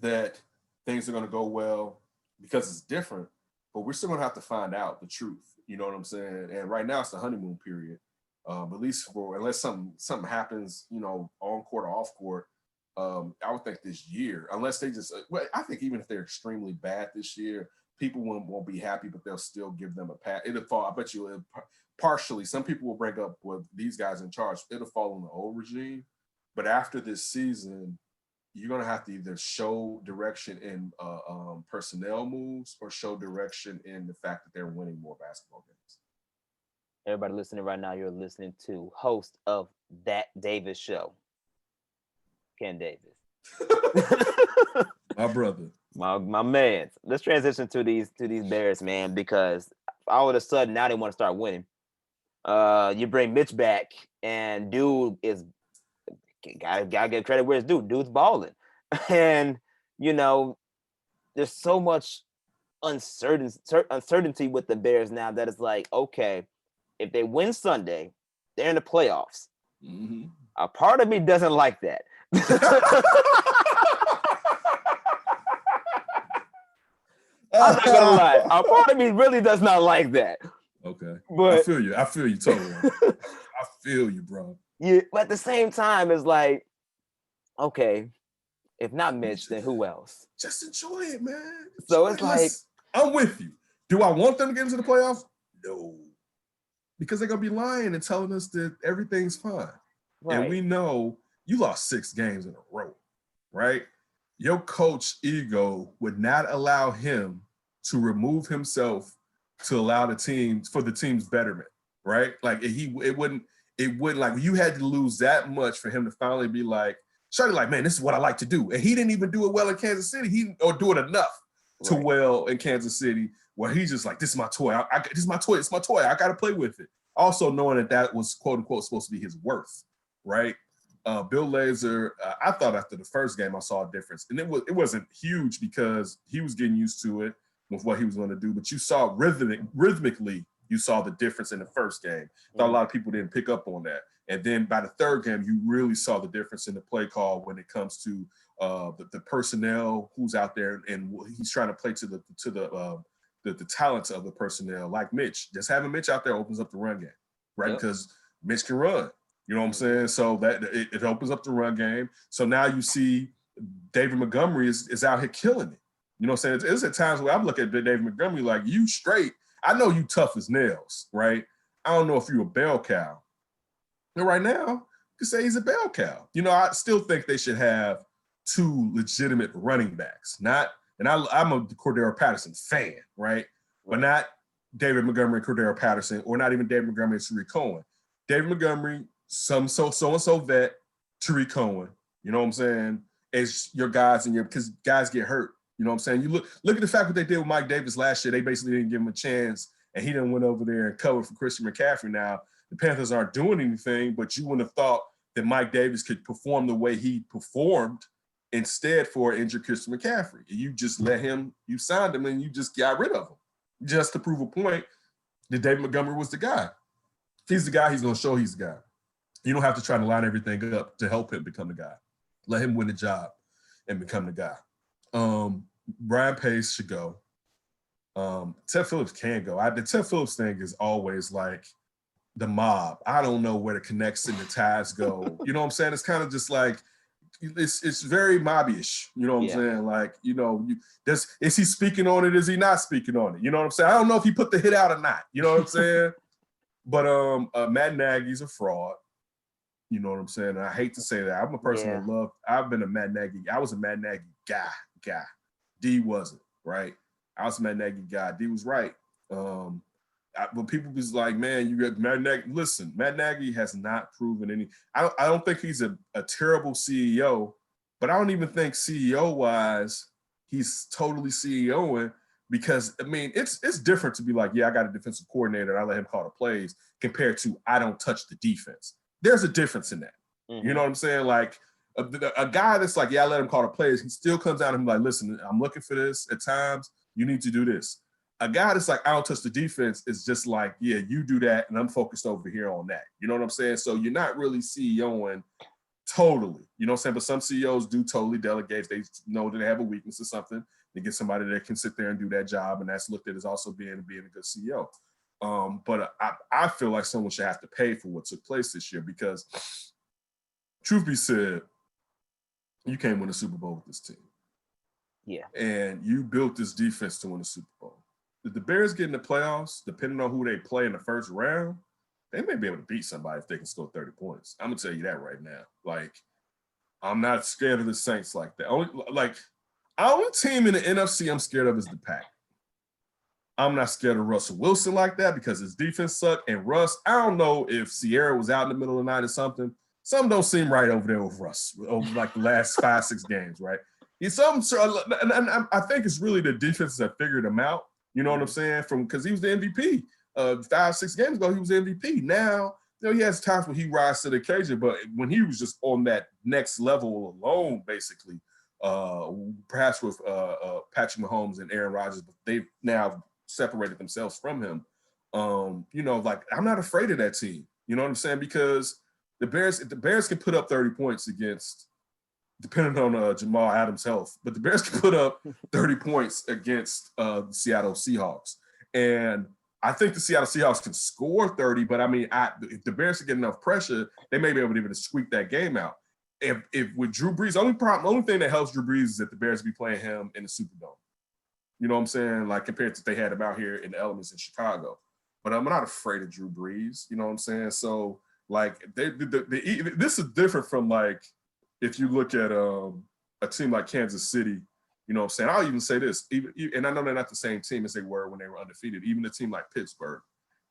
that things are going to go well because it's different, but we're still going to have to find out the truth. You know what I'm saying? And right now it's the honeymoon period. At least unless something happens, you know, on court or off court, I would think this year, unless they just, well, I think even if they're extremely bad this year, people won't be happy, but they'll still give them a pass. It'll fall. I bet you partially. Some people will bring up with these guys in charge. It'll fall on the old regime, but after this season, you're gonna have to either show direction in personnel moves or show direction in the fact that they're winning more basketball games. Everybody listening right now, you're listening to host of That Davis Show, Ken Davis. My brother. My man. Let's transition to these Bears, man, because all of a sudden now they want to start winning. You bring Mitch back, and dude is gotta give credit where it's due. Dude's balling, and you know there's so much uncertainty with the Bears now that it's like, okay, if they win Sunday, they're in the playoffs. Mm-hmm. A part of me doesn't like that. I'm not gonna lie. A part of me really does not like that. Okay. But I feel you totally. I feel you, bro. Yeah, but at the same time, it's like, okay, if not Mitch, then who else? Just enjoy it, man. So it's like, I'm with you. Do I want them to get into the playoffs? No. Because they're gonna be lying and telling us that everything's fine. right. And we know you lost 6 games in a row, right? Your coach ego would not allow him to remove himself to allow the team's betterment, right? Like it wouldn't like you had to lose that much for him to finally be like, Shawty, like, man, this is what I like to do. And he didn't even do it well in Kansas City. Or do it enough to well in Kansas City, where he's just like, this is my toy. This is my toy. It's my toy. I got to play with it. Also knowing that was, quote unquote, supposed to be his worth, right? Bill Lazor, I thought after the first game I saw a difference. And it wasn't huge because he was getting used to it with what he was going to do. But you saw rhythmically, you saw the difference in the first game. Thought a lot of people didn't pick up on that. And then by the third game, you really saw the difference in the play call when it comes to the personnel who's out there, and he's trying to play to the talents of the personnel, like Mitch. Just having Mitch out there opens up the run game, right? Yep. Because Mitch can run. You know what I'm saying? So that it opens up the run game. So now you see David Montgomery is out here killing it. You know what I'm saying? It's at times where I'm looking at David Montgomery like, you straight. I know you tough as nails, right? I don't know if you're a bell cow. And right now, you can say he's a bell cow. You know, I still think they should have 2 legitimate running backs, not And I'm a Cordero Patterson fan, right? But not David Montgomery, Cordero Patterson, or not even David Montgomery and Tariq Cohen. David Montgomery, so-and-so vet, Tariq Cohen, you know what I'm saying, as your guys because guys get hurt. You know what I'm saying? You look at the fact what they did with Mike Davis last year. They basically didn't give him a chance, and he done went over there and covered for Christian McCaffrey. Now, the Panthers aren't doing anything, but you wouldn't have thought that Mike Davis could perform the way he performed instead for injured Christian McCaffrey. You just you signed him, and you just got rid of him just to prove a point that David Montgomery was the guy. If he's the guy, he's going to show he's the guy. You don't have to try to line everything up to help him become the guy. Let him win the job and become the guy. Brian Pace should go. Ted Phillips can go. The Ted Phillips thing is always like the mob. I don't know where the connects and the ties go. You know what I'm saying? It's kind of just like, it's very mobbyish. You know what I'm saying? Like, is he speaking on it? Is he not speaking on it? You know what I'm saying? I don't know if he put the hit out or not. You know what I'm saying? But Matt Nagy's a fraud. You know what I'm saying? And I hate to say that. I'm a person that I've been a Matt Nagy. I was a Matt Nagy guy. D wasn't, right? I was a Matt Nagy guy. D was right. When people was like, man, you got Matt Nagy. Listen, Matt Nagy has not proven any. I don't think he's a terrible CEO, but I don't even think CEO-wise he's totally CEOing, because, I mean, it's different to be like, yeah, I got a defensive coordinator and I let him call the plays, compared to I don't touch the defense. There's a difference in that. Mm-hmm. You know what I'm saying? Like, a guy that's like, yeah, I let him call the plays, he still comes out and be like, listen, I'm looking for this at times. You need to do this. A guy that's like, I don't touch the defense is just like, yeah, you do that, and I'm focused over here on that. You know what I'm saying? So you're not really CEOing totally. You know what I'm saying? But some CEOs do totally delegate. They know that they have a weakness or something. They get somebody that can sit there and do that job, and that's looked at as also being a good CEO. But I feel like someone should have to pay for what took place this year, because, truth be said, you can't win a Super Bowl with this team. Yeah. And you built this defense to win a Super Bowl. If the Bears get in the playoffs, depending on who they play in the first round, they may be able to beat somebody if they can score 30 points. I'm going to tell you that right now. Like, I'm not scared of the Saints like that. Only team in the NFC I'm scared of is the Pack. I'm not scared of Russell Wilson like that, because his defense sucked. And Russ, I don't know if Sierra was out in the middle of the night or something. Something don't seem right over there with Russ over like the last 5-6 games, right? And I think it's really the defenses that figured him out. You know what I'm saying? Because he was the MVP. 5-6 games ago, he was the MVP. Now, he has times when he rises to the occasion, but when he was just on that next level alone, basically, perhaps with Patrick Mahomes and Aaron Rodgers, but they've now separated themselves from him. Like, I'm not afraid of that team. You know what I'm saying? Because the Bears can put up 30 points against, depending on Jamal Adams' health, but the Bears can put up 30 points against the Seattle Seahawks. And I think the Seattle Seahawks can score 30, but I mean, if the Bears can get enough pressure, they may be able to even squeak that game out. If with Drew Brees, only thing that helps Drew Brees is that the Bears be playing him in the Superdome. You know what I'm saying? Like, compared to they had him out here in the elements in Chicago. But I'm not afraid of Drew Brees. You know what I'm saying? So, like, this is different from, like, if you look at a team like Kansas City, you know what I'm saying? I'll even say this, and I know they're not the same team as they were when they were undefeated, even a team like Pittsburgh,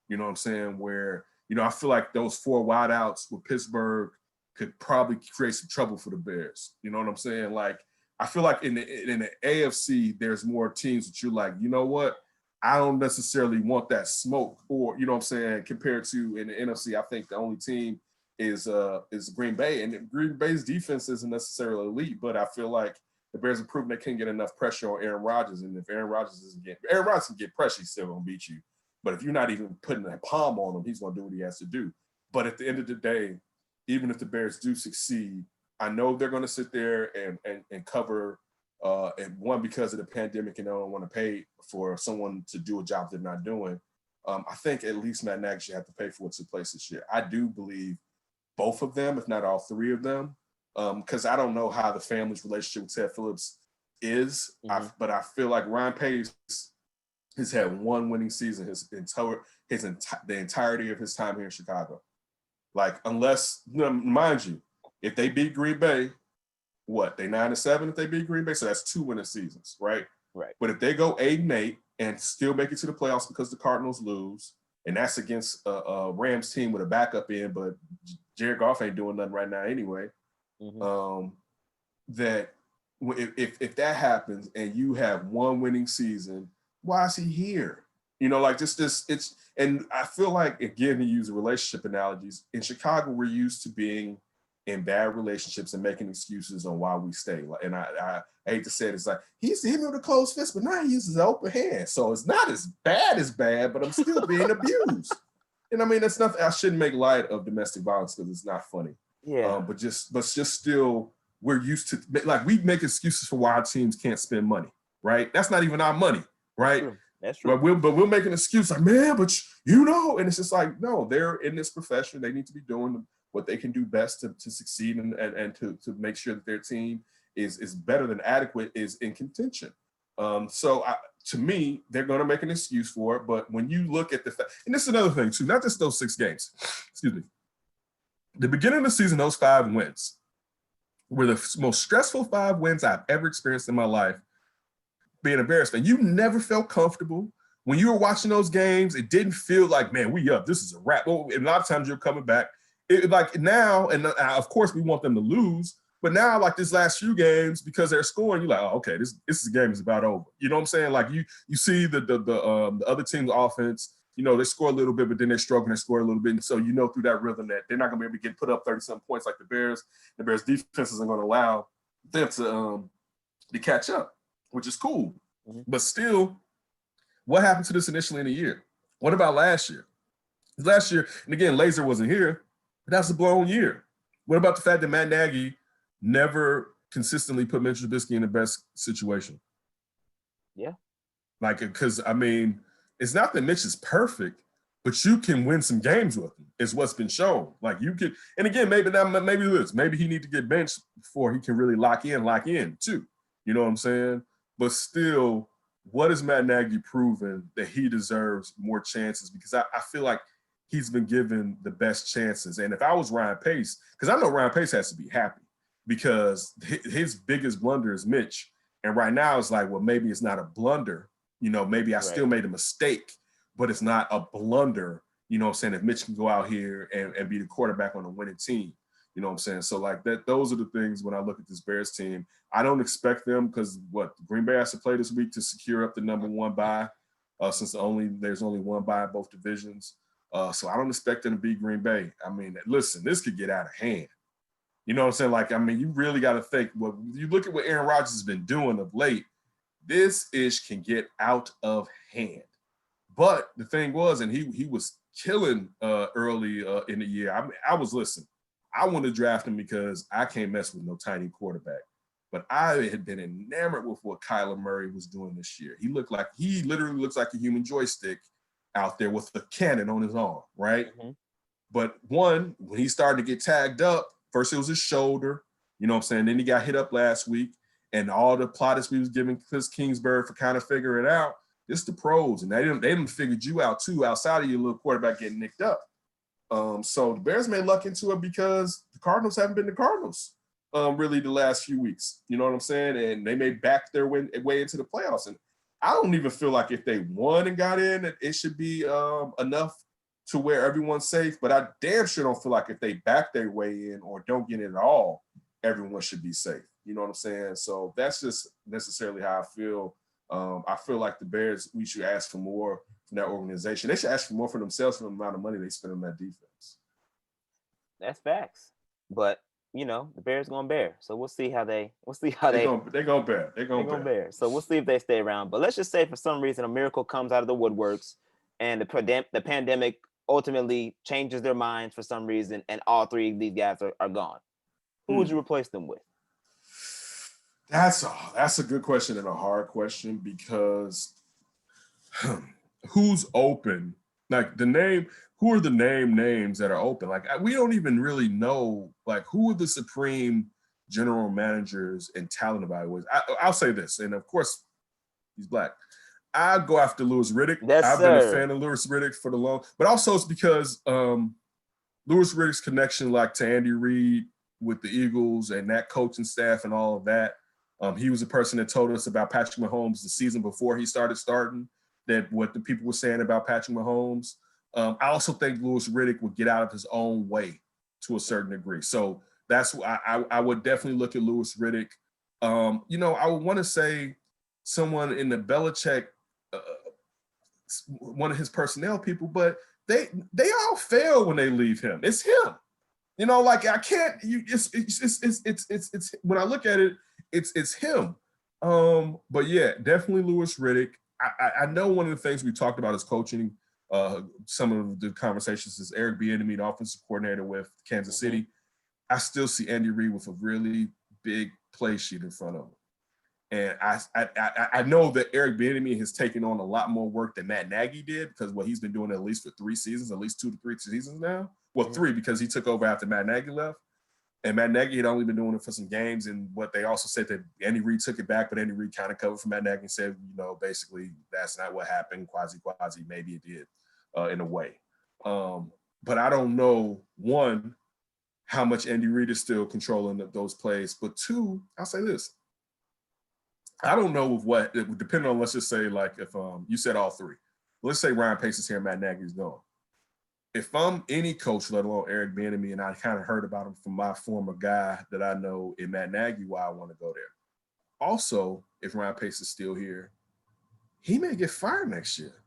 you know what I'm saying, where, I feel like those 4 wideouts with Pittsburgh could probably create some trouble for the Bears. You know what I'm saying? Like, I feel like in the AFC, there's more teams that you're like, you know what? I don't necessarily want that smoke, or, you know what I'm saying, compared to in the NFC, I think the only team is Green Bay, and Green Bay's defense isn't necessarily elite, but I feel like the Bears have proven they can't get enough pressure on Aaron Rodgers, and if Aaron Rodgers can get pressure, he's still gonna beat you. But if you're not even putting a palm on him, he's gonna do what he has to do. But at the end of the day, even if the Bears do succeed, I know they're gonna sit there and cover, and one, because of the pandemic, and they don't want to pay for someone to do a job they're not doing. I think at least Matt Nagy should have to pay for what took place this year. I do believe both of them, if not all 3 of them, because I don't know how the family's relationship with Ted Phillips is, but I feel like Ryan Pace has had 1 winning season the entirety of his time here in Chicago. Like, unless, mind you, if they beat Green Bay, they 9-7 if they beat Green Bay, so that's 2 winning seasons, right? Right. But if they go 8-8 and still make it to the playoffs because the Cardinals lose, and that's against a Rams team with a backup in, but Jared Goff ain't doing nothing right now anyway. That if that happens and you have one winning season, why is he here? You know, like just this, it's, and I feel like, again, to use relationship analogies, in Chicago, we're used to being in bad relationships and making excuses on why we stay. And I hate to say it, it's like, he used to hit me with a closed fist, but now he uses an open hand. So it's not as bad, but I'm still being abused. And I mean, that's nothing, I shouldn't make light of domestic violence because it's not funny. Yeah. But just still, we're used to, like, we make excuses for why our teams can't spend money, right? That's not even our money, right? That's true. But we'll make an excuse like, man, but you know, and it's just like, no, they're in this profession. They need to be doing what they can do best to succeed and to make sure that their team is better than adequate, is in contention. So to me, they're going to make an excuse for it. But when you look at the fact, and this is another thing too, not just those 6 games, excuse me, the beginning of the season, those 5 wins were the most stressful 5 wins I've ever experienced in my life. Being a Bears fan, you never felt comfortable when you were watching those games. It didn't feel like, man, we up, this is a wrap. Well, a lot of times you're coming back. It, like now, and of course we want them to lose, but now, like this last few games, because they're scoring, you're like, oh, okay, this game is about over. You know what I'm saying? Like you see the other team's offense. You know, they score a little bit, but then they struggle and they score a little bit. And so you know through that rhythm that they're not going to be able to get put up 30-something points like the Bears. The Bears defense isn't going to allow them to catch up, which is cool. But still, what happened to this initially in the year? What about last year? Last year, and again, Laser wasn't here, but that's a blown year. What about the fact that Matt Nagy never consistently put Mitch Trubisky in the best situation? Yeah. Like, because, I mean, it's not that Mitch is perfect, but you can win some games with him, is what's been shown. Like, you could, and again, maybe he need to get benched before he can really lock in too. You know what I'm saying? But still, what has Matt Nagy proven that he deserves more chances? Because I feel like he's been given the best chances. And if I was Ryan Pace, because I know Ryan Pace has to be happy because his biggest blunder is Mitch. And right now it's like, well, maybe it's not a blunder. You know, maybe I still made a mistake, but it's not a blunder. You know what I'm saying? If Mitch can go out here and be the quarterback on a winning team. You know what I'm saying? So like that, those are the things when I look at this Bears team. I don't expect them because Green Bay has to play this week to secure up the number 1 bye, since there's only 1 bye in both divisions. So I don't expect them to beat Green Bay. I mean, listen, this could get out of hand. You know what I'm saying? Like, I mean, you really got to think. Well, you look at what Aaron Rodgers has been doing of late. This ish can get out of hand. But the thing was, and he was killing early in the year. I want to draft him because I can't mess with no tiny quarterback. But I had been enamored with what Kyler Murray was doing this year. He literally looks like a human joystick out there with a cannon on his arm, right? But when he started to get tagged up, first it was his shoulder, you know what I'm saying? Then he got hit up last week, and all the plaudits we was giving Chris Kingsbury for kind of figuring it out, it's the pros, and they didn't figured you out too outside of your little quarterback getting nicked up. So the Bears may luck into it because the Cardinals haven't been the Cardinals really the last few weeks. You know what I'm saying? And they may back their way into the playoffs. And I don't even feel like if they won and got in, that it should be enough to where everyone's safe. But I damn sure don't feel like if they back their way in or don't get in at all, everyone should be safe. You know what I'm saying? So that's just necessarily how I feel. I feel like the Bears, we should ask for more from that organization. They should ask for more for themselves for the amount of money they spend on that defense. That's facts. But you know, the Bears gonna bear. So we'll see how they they're gonna bear. They're gonna bear. So we'll see if they stay around. But let's just say for some reason a miracle comes out of the woodworks and the pandemic ultimately changes their minds for some reason, and all 3 of these guys are gone. Who would you replace them with? That's a good question and a hard question because who's open? Like who are the names that are open? Like we don't even really know like who are the supreme general managers and talent evaluators. I'll say this, and of course he's black. I go after Louis Riddick. I've been a fan of Louis Riddick for the long, but also it's because Louis Riddick's connection like to Andy Reid with the Eagles and that coaching staff and all of that. He was the person that told us about Patrick Mahomes the season before he started starting, that what the people were saying about Patrick Mahomes. I also think Louis Riddick would get out of his own way to a certain degree. So that's why I would definitely look at Louis Riddick. I would want to say someone in the Belichick, one of his personnel people, but they all fail when they leave him. It's him. Like I can't. It's when I look at it, it's him. But yeah, definitely Louis Riddick. I know one of the things we talked about is coaching. Some of the conversations is Eric Bieniemy, the offensive coordinator with Kansas City. I still see Andy Reid with a really big play sheet in front of him. And I know that Eric Bieniemy has taken on a lot more work than Matt Nagy did, because what he's been doing at least for 3 seasons, at least 2 to 3 seasons now. Well, 3 because he took over after Matt Nagy left. And Matt Nagy had only been doing it for some games. And what they also said that Andy Reid took it back, but Andy Reid kind of covered for Matt Nagy and said, basically that's not what happened. Quasi, maybe it did in a way. But I don't know, one, how much Andy Reid is still controlling those plays. But 2, I'll say this. I don't know what, depending on, let's just say, like, if you said all 3. Let's say Ryan Pace is here and Matt Nagy's gone. If I'm any coach, let alone Eric Bieniemy, and I kind of heard about him from my former guy that I know in Matt Nagy, why I want to go there. Also, if Ryan Pace is still here, he may get fired next year.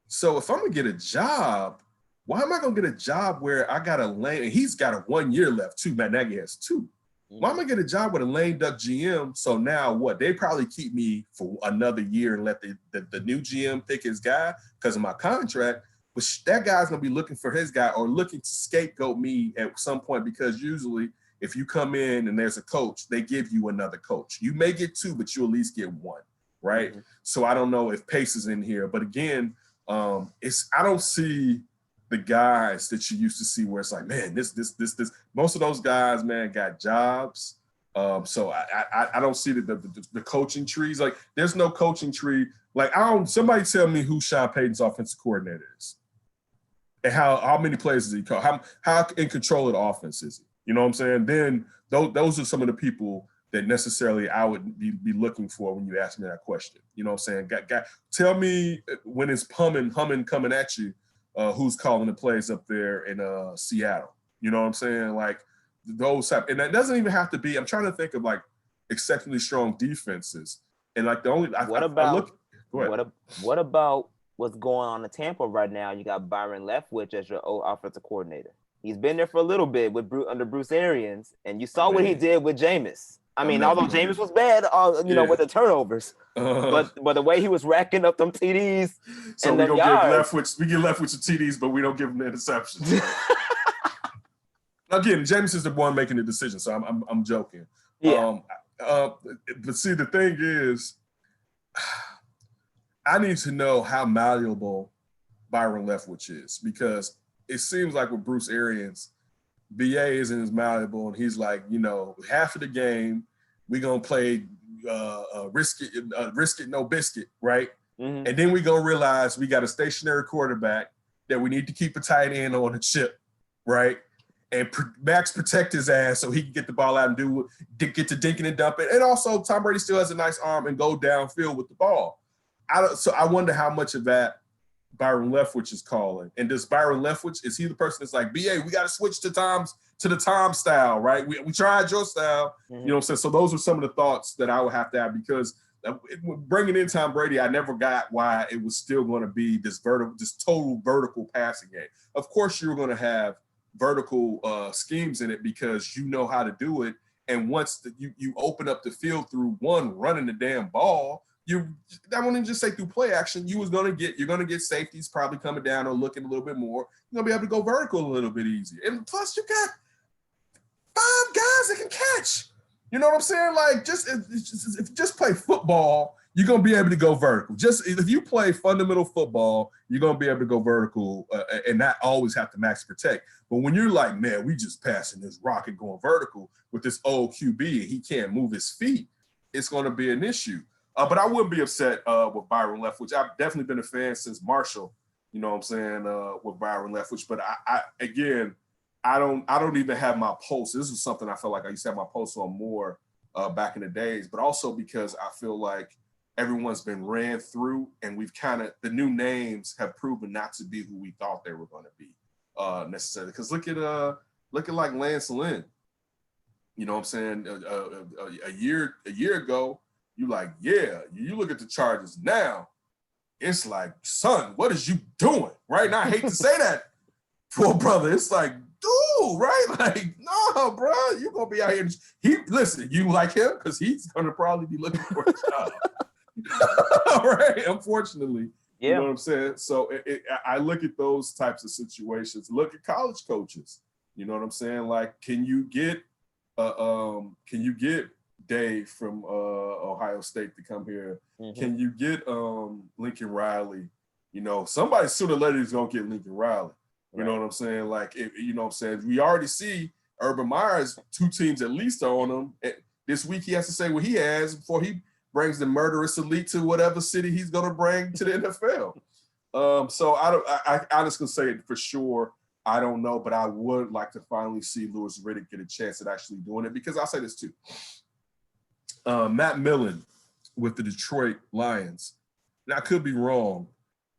So if I'm going to get a job, why am I going to get a job where I got a lane, and he's got a 1 year left too, Matt Nagy has 2. Why am I get a job with a lame duck GM? So now what? They probably keep me for another year and let the new GM pick his guy because of my contract. But that guy's going to be looking for his guy or looking to scapegoat me at some point, because usually if you come in and there's a coach, they give you another coach. You may get 2, but you at least get 1, right? Mm-hmm. So I don't know if Pace is in here. But again, I don't see the guys that you used to see where it's like, man, this. Most of those guys, man, got jobs. So I don't see the coaching trees. Like, there's no coaching tree. Like, somebody tell me who Sean Payton's offensive coordinator is. And how many plays does he call? How in control of the offense is he? You know what I'm saying? Then those are some of the people that necessarily I would be looking for when you ask me that question. You know what I'm saying? Tell me when it's humming coming at you, who's calling the plays up there in Seattle. You know what I'm saying? Like, those type, and that doesn't even have to be. I'm trying to think of like exceptionally strong defenses, and like the only. What about what's going on in Tampa right now? You got Byron Leftwich as your old offensive coordinator. He's been there for a little bit under Bruce Arians, and you saw what he did with Jameis. Although Jameis was bad, with the turnovers, but the way he was racking up them TDs. So and we don't give Leftwich the TDs, but we don't give him the interceptions. Again, Jameis is the one making the decision, so I'm joking. Yeah. But see, the thing is, I need to know how malleable Byron Leftwich is, because it seems like with Bruce Arians, BA isn't as malleable, and he's like, half of the game we're gonna play risk it, no biscuit, right? Mm-hmm. And then we're gonna realize we got a stationary quarterback that we need to keep a tight end on the chip, right? And Max protect his ass so he can get the ball out and get to dinking and dumping. And also, Tom Brady still has a nice arm and go downfield with the ball. So I wonder how much of that Byron Leftwich is calling. And does Byron Leftwich, is he the person that's like, BA, we got to switch to the Tom style, right? We tried your style. Mm-hmm. You know what I'm saying? So those are some of the thoughts that I would have to have, because bringing in Tom Brady, I never got why it was still going to be this total vertical passing game. Of course, you're going to have vertical schemes in it because you know how to do it. And once you open up the field through running the damn ball, I won't even just say through play action, you're going to get safeties probably coming down or looking a little bit more. You're going to be able to go vertical a little bit easier. And plus you got 5 guys that can catch. You know what I'm saying? Like, if you just play football, you're going to be able to go vertical. Just if you play fundamental football, you're going to be able to go vertical and not always have to max protect. But when you're like, man, we just passing this rocket going vertical with this old QB and he can't move his feet, it's going to be an issue. But I wouldn't be upset with Byron Leftwich. I've definitely been a fan since Marshall, you know what I'm saying, with Byron Leftwich. But I don't even have my pulse. This is something I feel like I used to have my pulse on more back in the days, but also because I feel like everyone's been ran through, and we've the new names have proven not to be who we thought they were going to be necessarily. Because look at like Lance Lynn. You know what I'm saying? A year ago, you like, yeah, you look at the Chargers now, it's like, son, what is you doing? Right now, I hate to say that, poor brother. It's like, dude, right? Like, no, bro, you're gonna be out here. Listen, you like him because he's gonna probably be looking for a job. All right, unfortunately. Yeah. You know what I'm saying? So I look at those types of situations. Look at college coaches. You know what I'm saying? Like, can you get Dave from Ohio State to come here? Mm-hmm. Can you get Lincoln Riley? You know, somebody sooner or later is gonna get Lincoln Riley. You know what I'm saying? Like, you know what I'm saying? We already see Urban Meyer's 2 teams at least are on him. This week he has to say what he has before he brings the murderous elite to whatever city he's going to bring to the NFL. So I just can say it for sure. I don't know, but I would like to finally see Louis Riddick get a chance at actually doing it, because I'll say this too. Matt Millen with the Detroit Lions. Now, I could be wrong.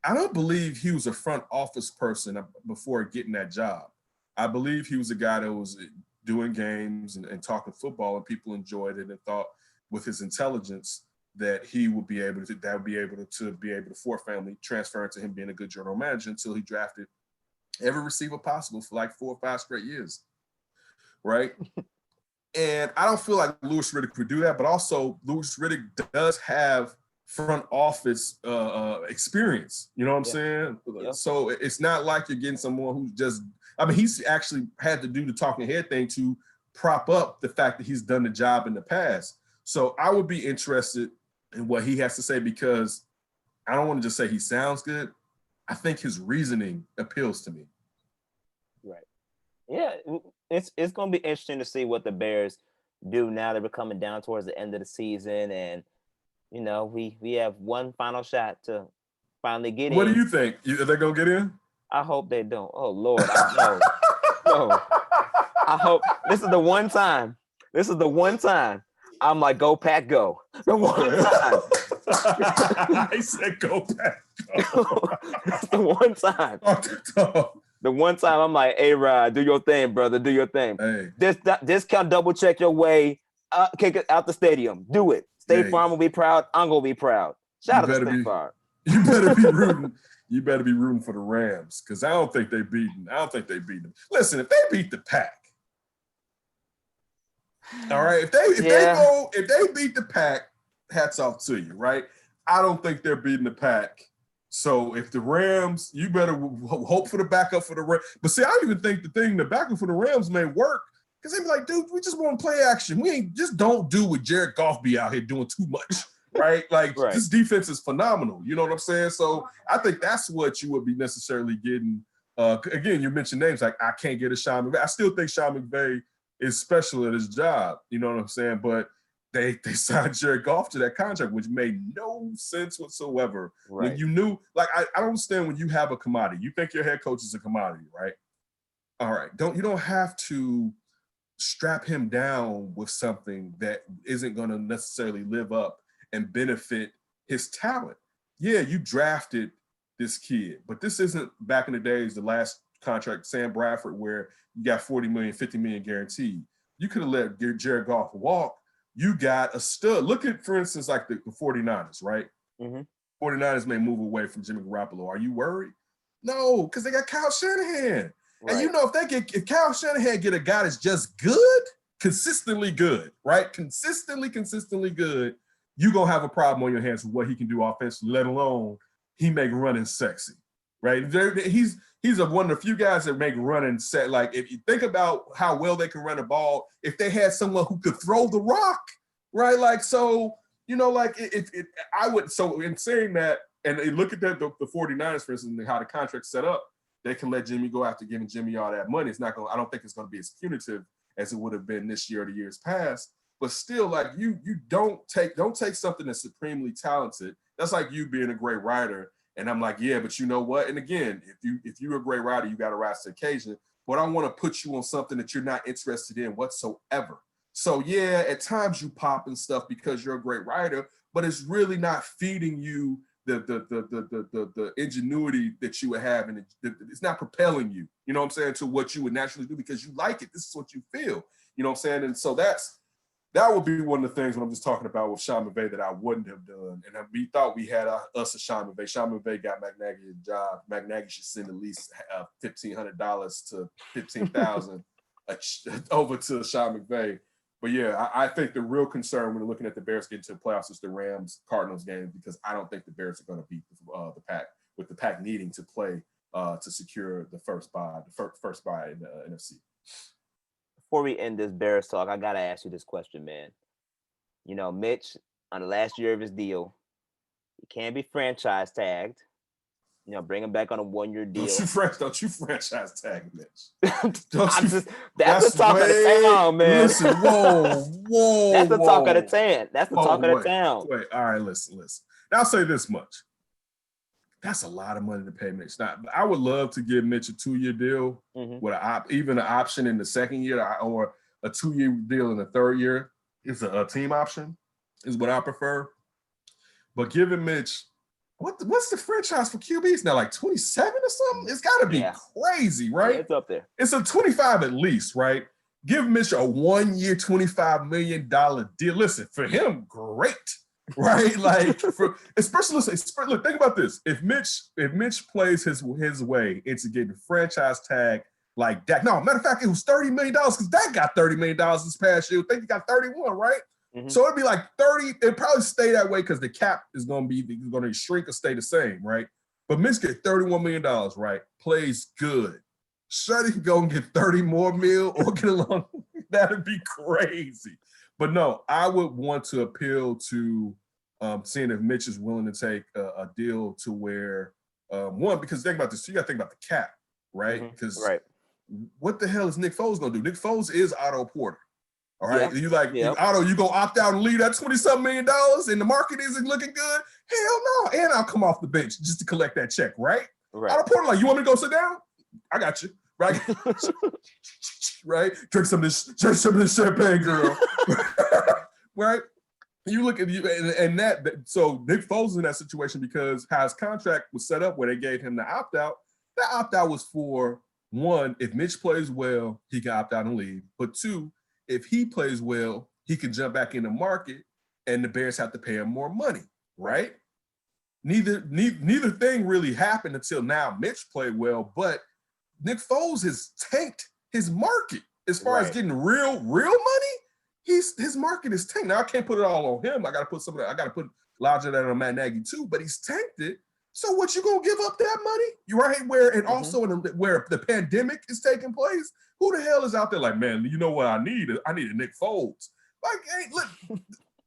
I don't believe he was a front office person before getting that job. I believe he was a guy that was doing games and talking football, and people enjoyed it and thought with his intelligence that he would be able to for family transfer into him being a good general manager, until he drafted every receiver possible for like 4 or 5 straight years. Right. And I don't feel like Louis Riddick would do that, but also Louis Riddick does have front office experience. You know what I'm saying? Yeah. So it's not like you're getting someone who's just, he's actually had to do the talking head thing to prop up the fact that he's done the job in the past. So I would be interested in what he has to say, because I don't want to just say he sounds good. I think his reasoning appeals to me. Right. Yeah, it's going to be interesting to see what the Bears do now that we're coming down towards the end of the season, and you know we have one final shot to finally get in. What do you think? Are they going to get in? I hope they don't. Oh Lord, no. I hope this is the one time. I'm like, go Pack, go. The one time. I said go Pack, go. It's the one time. The one time I'm like, hey, Rod, do your thing, brother. Do your thing. Hey. Discount, double check your way. Kick it out the stadium. Do it. State Farm will be proud. I'm going to be proud. Shout out to State Farm. You better be rooting. You better be rooting for the Rams, because I don't think they beat them. Listen, if they beat the Pack, all right, if they beat the Pack, hats off to you, right? I don't think they're beating the Pack. So if the Rams, you better hope for the backup for the Rams. But see, I don't even think the backup for the Rams may work, because they be like, dude, we just want to play action. We ain't just don't do what Jared Goff be out here doing too much. Right? Like, right. This defense is phenomenal. You know what I'm saying? So I think that's what you would be necessarily getting. Again, you mentioned names like, I can't get a Sean McVay. I still think Sean McVay is special at his job. You know what I'm saying? But they signed Jared Goff to that contract, which made no sense whatsoever. Right. When you knew, like, I don't understand when you have a commodity. You think your head coach is a commodity, right? All right. You don't have to strap him down with something that isn't going to necessarily live up and benefit his talent. Yeah, you drafted this kid, but this isn't back in the days, the last contract, Sam Bradford, where you got $40 million, $50 million guaranteed. You could have let Jared Goff walk. You got a stud. Look at, for instance, like the 49ers, right? Mm-hmm. 49ers may move away from Jimmy Garoppolo. Are you worried? No, because they got Kyle Shanahan. Right. And you know, if Kyle Shanahan get a guy that's just good, consistently good, right? Consistently good, you're going to have a problem on your hands with what he can do offensively, let alone he make running sexy, right? He's one of the few guys that make running set. Like, if you think about how well they can run the ball, if they had someone who could throw the rock, right? Like, so, you know, like, so in saying that, and look at that, the 49ers, for instance, and how the contract's set up, they can let Jimmy go after giving Jimmy all that money. I don't think it's going to be as punitive as it would have been this year or the years past. But still, like, you don't take something that's supremely talented. That's like you being a great writer, and I'm like, yeah, but you know what? And again, if you're a great writer, you got to rise to the occasion. But I want to put you on something that you're not interested in whatsoever. So yeah, at times you pop and stuff because you're a great writer, but it's really not feeding you the ingenuity that you would have, and it's not propelling you, you know what I'm saying, to what you would naturally do because you like it. This is what you feel, you know what I'm saying? And so that would be one of the things when I'm just talking about with Sean McVay that I wouldn't have done. And we thought we had us a Sean McVay. Sean McVay got McNaghy a job. McNaghy should send at least $1,500 to $15,000 over to Sean McVay. But yeah, I think the real concern when we're looking at the Bears getting to the playoffs is the Rams-Cardinals game, because I don't think the Bears are going to beat the Pack, with the Pack needing to play to secure the first bye in the NFC. Before we end this Bears talk, I got to ask you this question, man. You know, Mitch, on the last year of his deal, he can't be franchise tagged. You know, bring him back on a 1-year deal. Don't you franchise tag Mitch. That's the talk of the town, man. Listen, whoa. That's the talk of the town. That's the talk of the town. Wait, all right, listen. Now, I'll say this much. That's a lot of money to pay Mitch. Now, I would love to give Mitch a 2-year deal with even an option in the second year, or a 2-year deal in the third year. It's a team option, is what I prefer. But giving Mitch, what's the franchise for QBs now? Like 27 or something? It's got to be crazy, right? Yeah, it's up there. It's a 25 at least, right? Give Mitch a 1-year, $25 million deal. Listen, for him, great, right? Like, especially look, think about this. If Mitch plays his way into getting franchise tag like Dak, no, matter of fact, it was $30 million because Dak got $30 million this past year. I think he got 31, right? So it'd be like 30. It'd probably stay that way because the cap is going to shrink or stay the same, right? But Mitch get $31 million, right? Plays good. Shuddy can go and get 30 more mil or get along. That'd be crazy. But no, I would want to appeal to seeing if Mitch is willing to take a deal to where one, because think about this, you got to think about the cap, right? Because what the hell is Nick Foles going to do? Nick Foles is Otto Porter. All right, you Otto, you gonna opt out and leave that $20-something million and the market isn't looking good? Hell no, and I'll come off the bench just to collect that check, right? Otto Porter, like, you want me to go sit down? I got you, right? Right? Drink some of this champagne, girl. Right? You look at you and that. So Nick Foles is in that situation because how his contract was set up, where they gave him the opt out. That opt out was for one, if Mitch plays well, he can opt out and leave. But two, if he plays well, he can jump back in the market and the Bears have to pay him more money, right? Neither thing really happened until now. Mitch played well, but Nick Foles has tanked his market as far as getting real money. His market is tanked. Now I can't put it all on him. I got to put a lot of that on Matt Nagy too, but he's tanked it. So what, you gonna give up that money? You right? Also where the pandemic is taking place, who the hell is out there like, man, you know what I need? I need a Nick Foles. Like, hey, look,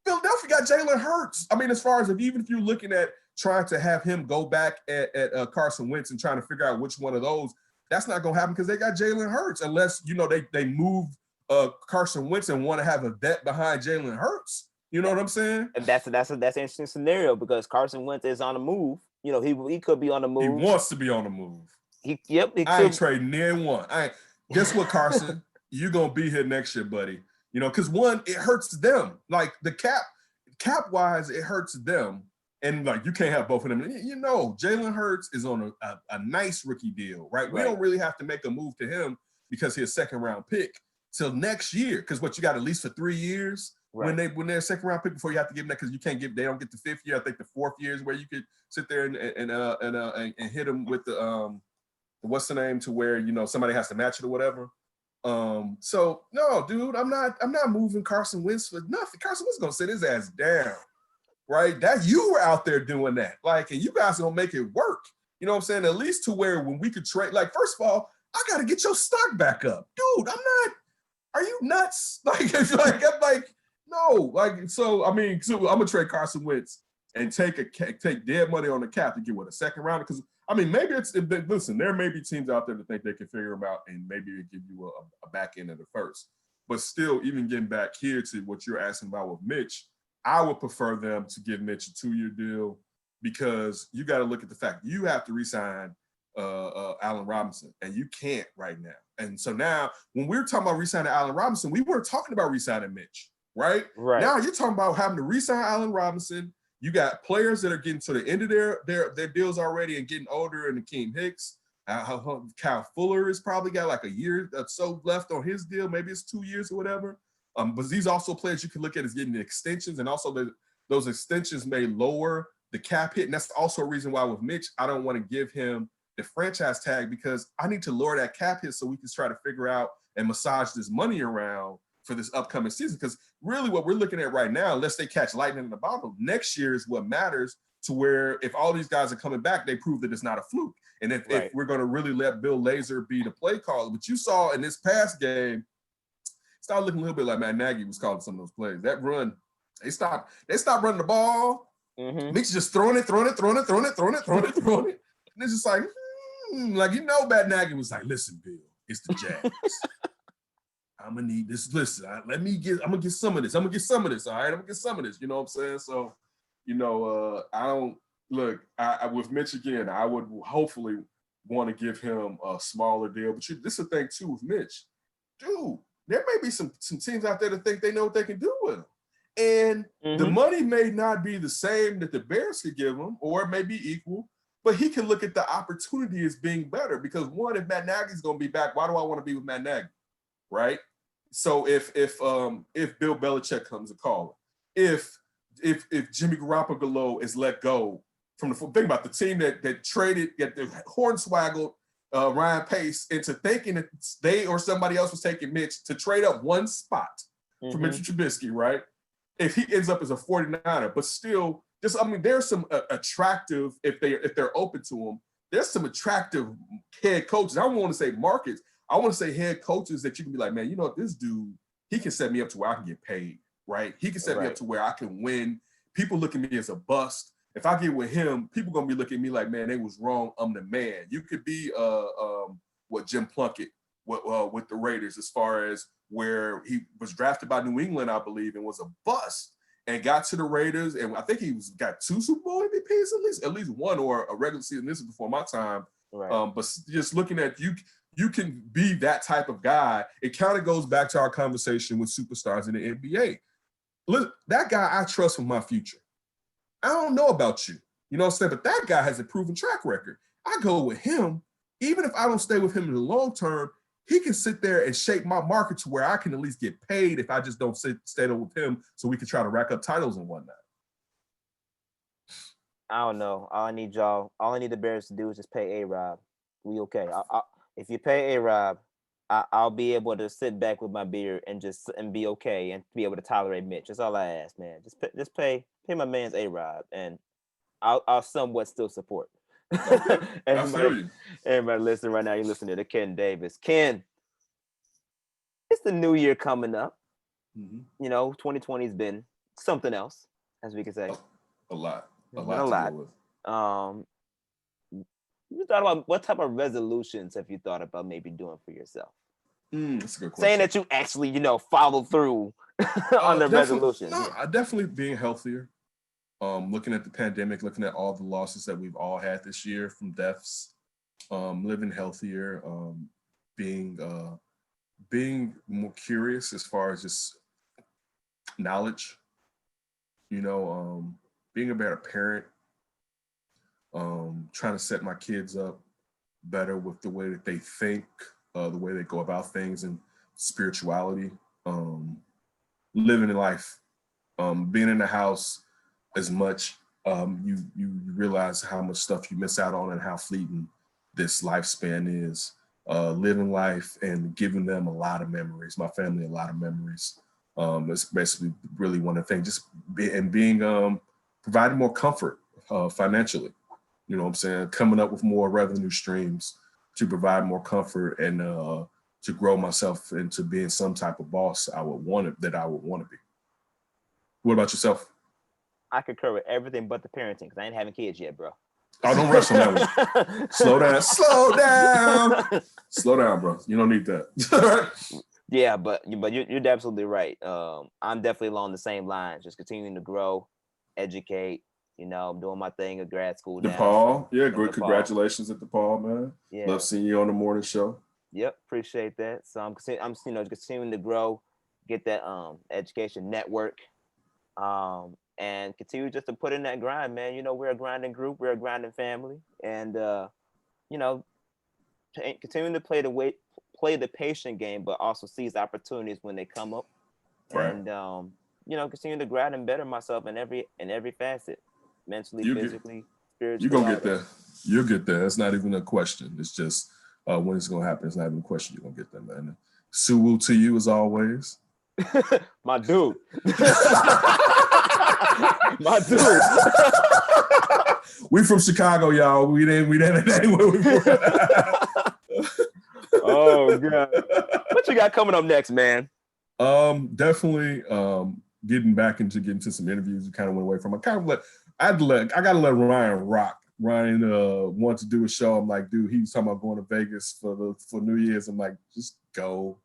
Philadelphia got Jalen Hurts. I mean, as far as even if you're looking at trying to have him go back at Carson Wentz and trying to figure out which one of those, that's not gonna happen because they got Jalen Hurts, unless they move Carson Wentz and want to have a vet behind Jalen Hurts. You know what I'm saying? And that's an interesting scenario because Carson Wentz is on the move. You know, he could be on the move. He wants to be on the move. I ain't trading near one. Guess what, Carson? You're gonna be here next year, buddy. You know, because one, it hurts them. Like the cap wise, it hurts them. And like you can't have both of them. You know, Jalen Hurts is on a nice rookie deal, right? We don't really have to make a move to him because he's a second round pick till next year. Because what you got at least for 3 years. When they're a second round pick before you have to give them that, because they don't get the 5th year. I think the 4th year is where you could sit there and hit them with the what's the name, to where, you know, somebody has to match it or whatever. So no, dude, I'm not moving Carson Wentz for nothing. Carson Wentz is gonna sit his ass down, right? That you were out there doing that, like, and you guys are gonna make it work. You know what I'm saying? At least to where when we could trade, like, first of all, I gotta get your stock back up, dude. I'm not. Are you nuts? Like, I'm like. No, like, so I mean, so I'm gonna trade Carson Wentz and take dead money on the cap to get a second round. Because I mean, maybe listen, there may be teams out there that think they can figure them out and maybe give you a back end of the first. But still, even getting back here to what you're asking about with Mitch, I would prefer them to give Mitch a 2-year deal, because you got to look at the fact you have to re-sign Allen Robinson, and you can't right now. And so now, when we were talking about re-signing Allen Robinson, we weren't talking about re-signing Mitch, right? Right. Now you're talking about having to re-sign Allen Robinson. You got players that are getting to the end of their deals already and getting older, and Akeem Hicks. Kyle Fuller has probably got like a year or so left on his deal. Maybe it's 2 years or whatever. But these also players you can look at as getting the extensions, and also those extensions may lower the cap hit. And that's also a reason why with Mitch, I don't want to give him the franchise tag, because I need to lower that cap hit so we can try to figure out and massage this money around for this upcoming season. Because really what we're looking at right now, unless they catch lightning in the bottle, next year is what matters, to where if all these guys are coming back, they prove that it's not a fluke. And if we're going to really let Bill Lazor be the play caller, but you saw in this past game, it started looking a little bit like Matt Nagy was calling some of those plays. That run, they stopped running the ball. Mitch just throwing it. And it's just like, Matt Nagy was like, listen, Bill, it's the Jags. I'm gonna need this. Listen, I'm gonna get some of this. All right, I'm gonna get some of this. You know what I'm saying? So, I don't look. I with Mitch again, I would hopefully want to give him a smaller deal. But this is the thing too with Mitch, dude. There may be some teams out there that think they know what they can do with him, and the money may not be the same that the Bears could give him, or it may be equal. But he can look at the opportunity as being better, because one, if Matt Nagy's going to be back, why do I want to be with Matt Nagy, right? So if Bill Belichick comes to call him, if Jimmy Garoppolo is let go from the, think about the team that traded, that hornswaggled Ryan Pace into thinking that they or somebody else was taking Mitch to trade up one spot for Mitchell Trubisky, right? If he ends up as a 49er, but still. There's some attractive, if they're open to him, there's some attractive head coaches. I don't want to say markets. I want to say head coaches that you can be like, man, this dude, he can set me up to where I can get paid, right? He can set me up to where I can win. People look at me as a bust. If I get with him, people going to be looking at me like, man, they was wrong. I'm the man. You could be Jim Plunkett with the Raiders, as far as where he was drafted by New England, I believe, and was a bust. And got to the Raiders, and I think got 2 Super Bowl MVPs, at least one, or a regular season. This is before my time. Right. But just looking at you can be that type of guy. It kind of goes back to our conversation with superstars in the NBA. Look, that guy I trust with my future. I don't know about you, you know what I'm saying? But that guy has a proven track record. I go with him, even if I don't stay with him in the long term. He can sit there and shape my market to where I can at least get paid if I just don't stay there with him, so we can try to rack up titles and whatnot. I don't know. All I need the Bears to do is just pay A-Rob. We okay. If you pay A-Rob, I'll be able to sit back with my beer and be okay and be able to tolerate Mitch. That's all I ask, man. Just pay my man's A-Rob, and I'll somewhat still support. Okay. Everybody listening right now, you're listening to Ken Davis. Ken, it's the new year coming up. 2020 has been something else, as we can say. A lot. You thought about what type of resolutions have you thought about maybe doing for yourself? That's a good question. Saying that you actually, follow through on the resolution. No, definitely being healthier. Looking at the pandemic, looking at all the losses that we've all had this year from deaths, living healthier, being more curious as far as just knowledge, being a better parent, trying to set my kids up better with the way that they think, the way they go about things, and spirituality, living in life, being in the house as much. You realize how much stuff you miss out on and how fleeting this lifespan is. Living life and giving them a lot of memories, my family a lot of memories. It's basically really one of the things, being providing more comfort financially. You know what I'm saying? Coming up with more revenue streams to provide more comfort and to grow myself into being some type of boss I would want to be. What about yourself? I concur with everything but the parenting, because I ain't having kids yet, bro. Oh, don't rush on that one. Slow down, bro. You don't need that. Yeah, but you're absolutely right. I'm definitely along the same lines, just continuing to grow, educate, You know, I'm doing my thing at grad school now. So DePaul, yeah, at great. DePaul. Congratulations at DePaul, man. Love Yeah. seeing you on the morning show. Yep. Appreciate that. So I'm continuing to grow, get that education network, and continue just to put in that grind, man. You know, we're a grinding group, we're a grinding family, and you know, continuing to play the patient game, but also seize opportunities when they come up, Right. and you know, continue to grind and better myself in every facet, mentally, You get physically, you're spiritually, gonna all get that. there. You'll get there. It's not even a question. It's just when it's gonna happen. It's not even a question. You're gonna get there, man. Suwu to you as always. My dude. My dude. We from Chicago, y'all. We didn't anywhere we from. Oh god. What you got coming up next, man? Definitely getting back into getting to some interviews. We kind of went away from. I gotta let Ryan rock. Ryan wanted to do a show. I'm like, dude, he was talking about going to Vegas for New Year's. I'm like, just go,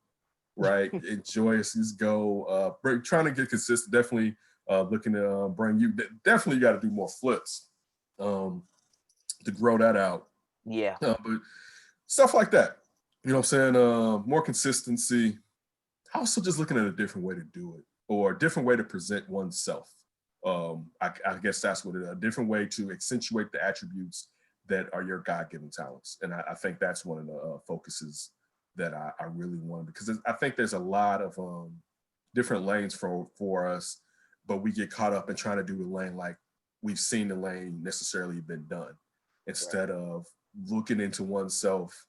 right? Enjoy it. Just go. Trying to get consistent. Definitely looking to bring you. Definitely, you got to do more flips to grow that out. Yeah. But stuff like that. You know what I'm saying? More consistency. Also, just looking at a different way to do it or a different way to present oneself. I guess that's what it is. A different way to accentuate the attributes that are your God-given talents. And I think that's one of the focuses that I really want, because I think there's a lot of different lanes for us, but we get caught up in trying to do the lane like we've seen the lane necessarily been done, instead of looking into oneself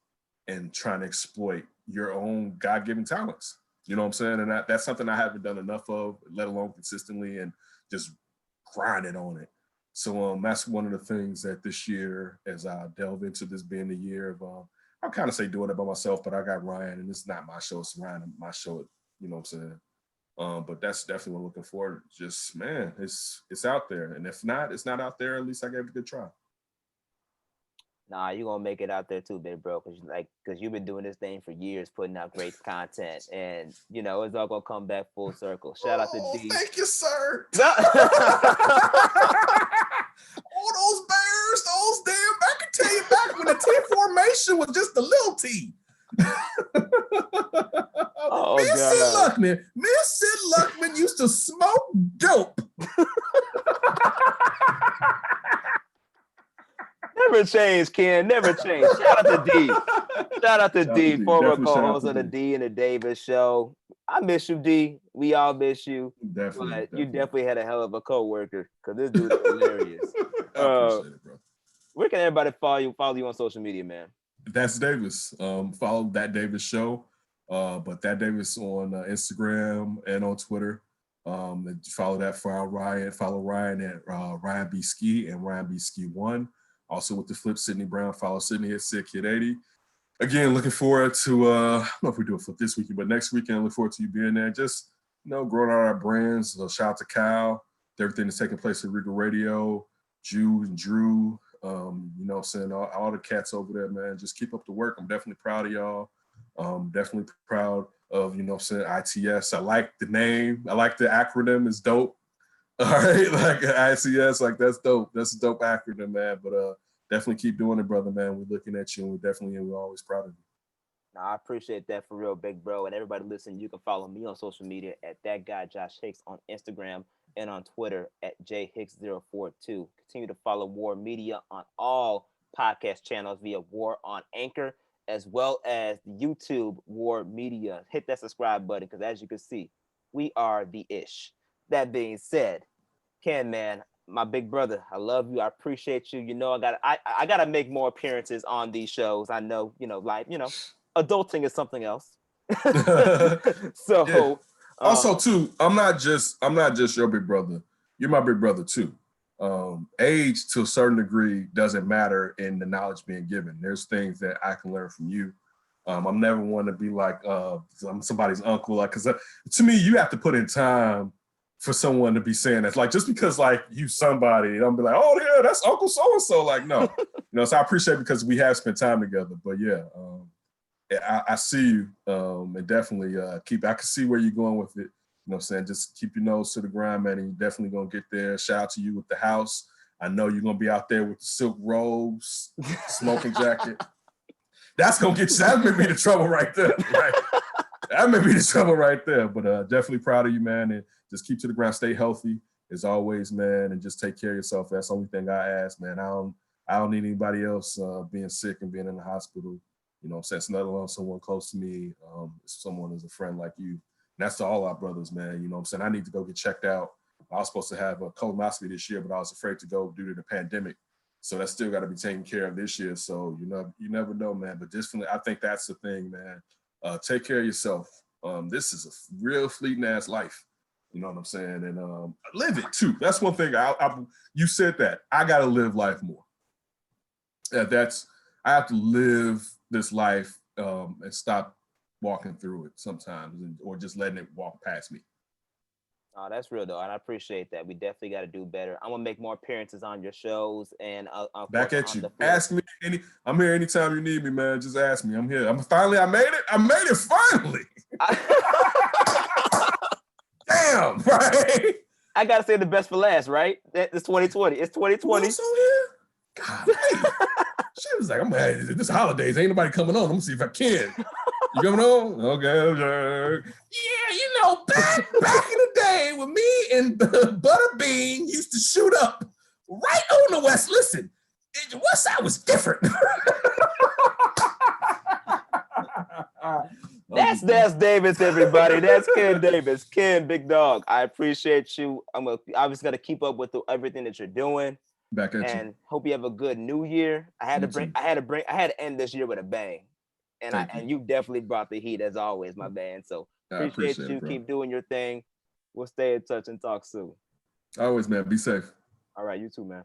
and trying to exploit your own God-given talents. You know what I'm saying? And that's something I haven't done enough of, let alone consistently, and just grinding on it. So that's one of the things that this year, as I delve into this being the year of, I'll kind of say doing it by myself, but I got Ryan, and it's not my show, it's Ryan, my show. You know what I'm saying? But that's definitely what I'm looking forward to. Just, man, it's out there, and if not, it's not out there. At least I gave it a good try. Nah, you gonna make it out there too, big bro. Cause you've been doing this thing for years, putting out great content, and you know it's all gonna come back full circle. Shout out to D. Thank you, sir. All those Bears, those damn. I can tell you back when the T formation was just a little T. Oh Me and god. Sid Luckman used to smoke dope. Never change, Ken. Never change. Shout out to D. Shout out to D, former Definitely shout out co-host to of the D. D and the Davis show. I miss you, D. We all miss you. Definitely. But you definitely had a hell of a co-worker, because this dude is hilarious. I appreciate it, bro. Where can everybody follow you on social media, man? That's Davis. Follow That Davis Show. But That Davis on Instagram and on Twitter. Follow that for Ryan. Follow Ryan at Ryan B. Ski and Ryan B. Ski 1. Also with the flip, Sydney Brown. Follow Sydney at Sid Kid 80. Again, looking forward to, I don't know if we do a flip this weekend, but next weekend, look forward to you being there. Just, growing out our brands. So shout out to Kyle, everything that's taking place at Regal Radio, Jew and Drew, you know what I'm saying, all the cats over there, man. Just keep up the work. I'm definitely proud of y'all. Definitely proud of, you know what I'm saying, ITS. I like the name. I like the acronym. It's dope. All right, like ICS, like that's dope. That's a dope acronym, man. But definitely keep doing it, brother, man. We're looking at you, and we're always proud of you. Now, I appreciate that for real, big bro. And everybody listening, you can follow me on social media at that guy Josh Hicks on Instagram and on Twitter at jhicks042. Continue to follow WARR Media on all podcast channels via WARR on Anchor, as well as the YouTube WARR Media. Hit that subscribe button, because as you can see, we are the ish. That being said, Ken, man, my big brother, I love you. I appreciate you. You know, I gotta make more appearances on these shows. I know, adulting is something else. So, yeah. Also, too, I'm not just your big brother. You're my big brother too. Age to a certain degree doesn't matter in the knowledge being given. There's things that I can learn from you. I'm never one to be like I'm somebody's uncle. Like, because to me, you have to put in time for someone to be saying that. Like, just because like you somebody, I'm be like, oh yeah, that's Uncle so and so. Like, no, So I appreciate it because we have spent time together. But yeah. I see you, and definitely I can see where you're going with it. You know what I'm saying? Just keep your nose to the grind, man, and you're definitely going to get there. Shout out to you with the house. I know you're gonna be out there with the silk robes, smoking jacket. That's gonna get you. That may be the trouble right there. Right? That may be the trouble right there. But definitely proud of you, man. And just keep to the ground, stay healthy as always, man, and just take care of yourself. That's the only thing I ask, man. I don't need anybody else being sick and being in the hospital. You know what I'm saying? It's let alone someone close to me, someone as a friend like you. And that's to all our brothers, man. You know what I'm saying? I need to go get checked out. I was supposed to have a colonoscopy this year, but I was afraid to go due to the pandemic. So that's still got to be taken care of this year. So, you never know, man. But I think that's the thing, man. Take care of yourself. This is a real fleeting ass life. You know what I'm saying? And live it too. That's one thing. You said that. I got to live life more. I have to live this life and stop walking through it sometimes, or just letting it walk past me. Oh, that's real though, and I appreciate that. We definitely got to do better. I'm gonna make more appearances on your shows, and back at you. Ask me I'm here anytime you need me, man. Just ask me. I'm here. I made it. I made it finally. Damn, right? I gotta say the best for last, right? It's 2020. It's 2020. Also here? God, she was like, this holidays, ain't nobody coming on. I'm gonna see if I can. You coming on? Okay. Yeah, back in the day when me and Butterbean used to shoot up right on the West. Listen, West Side was different. That's Davis, everybody. That's Ken Davis. Ken, big dog. I appreciate you. I'm obviously gonna keep up with everything that you're doing. Back at and you. Hope you have a good new year. I had to end this year with a bang. And you definitely brought the heat as always, my man. So appreciate you. It, keep doing your thing. We'll stay in touch and talk soon. Always, man. Be safe. All right, you too, man.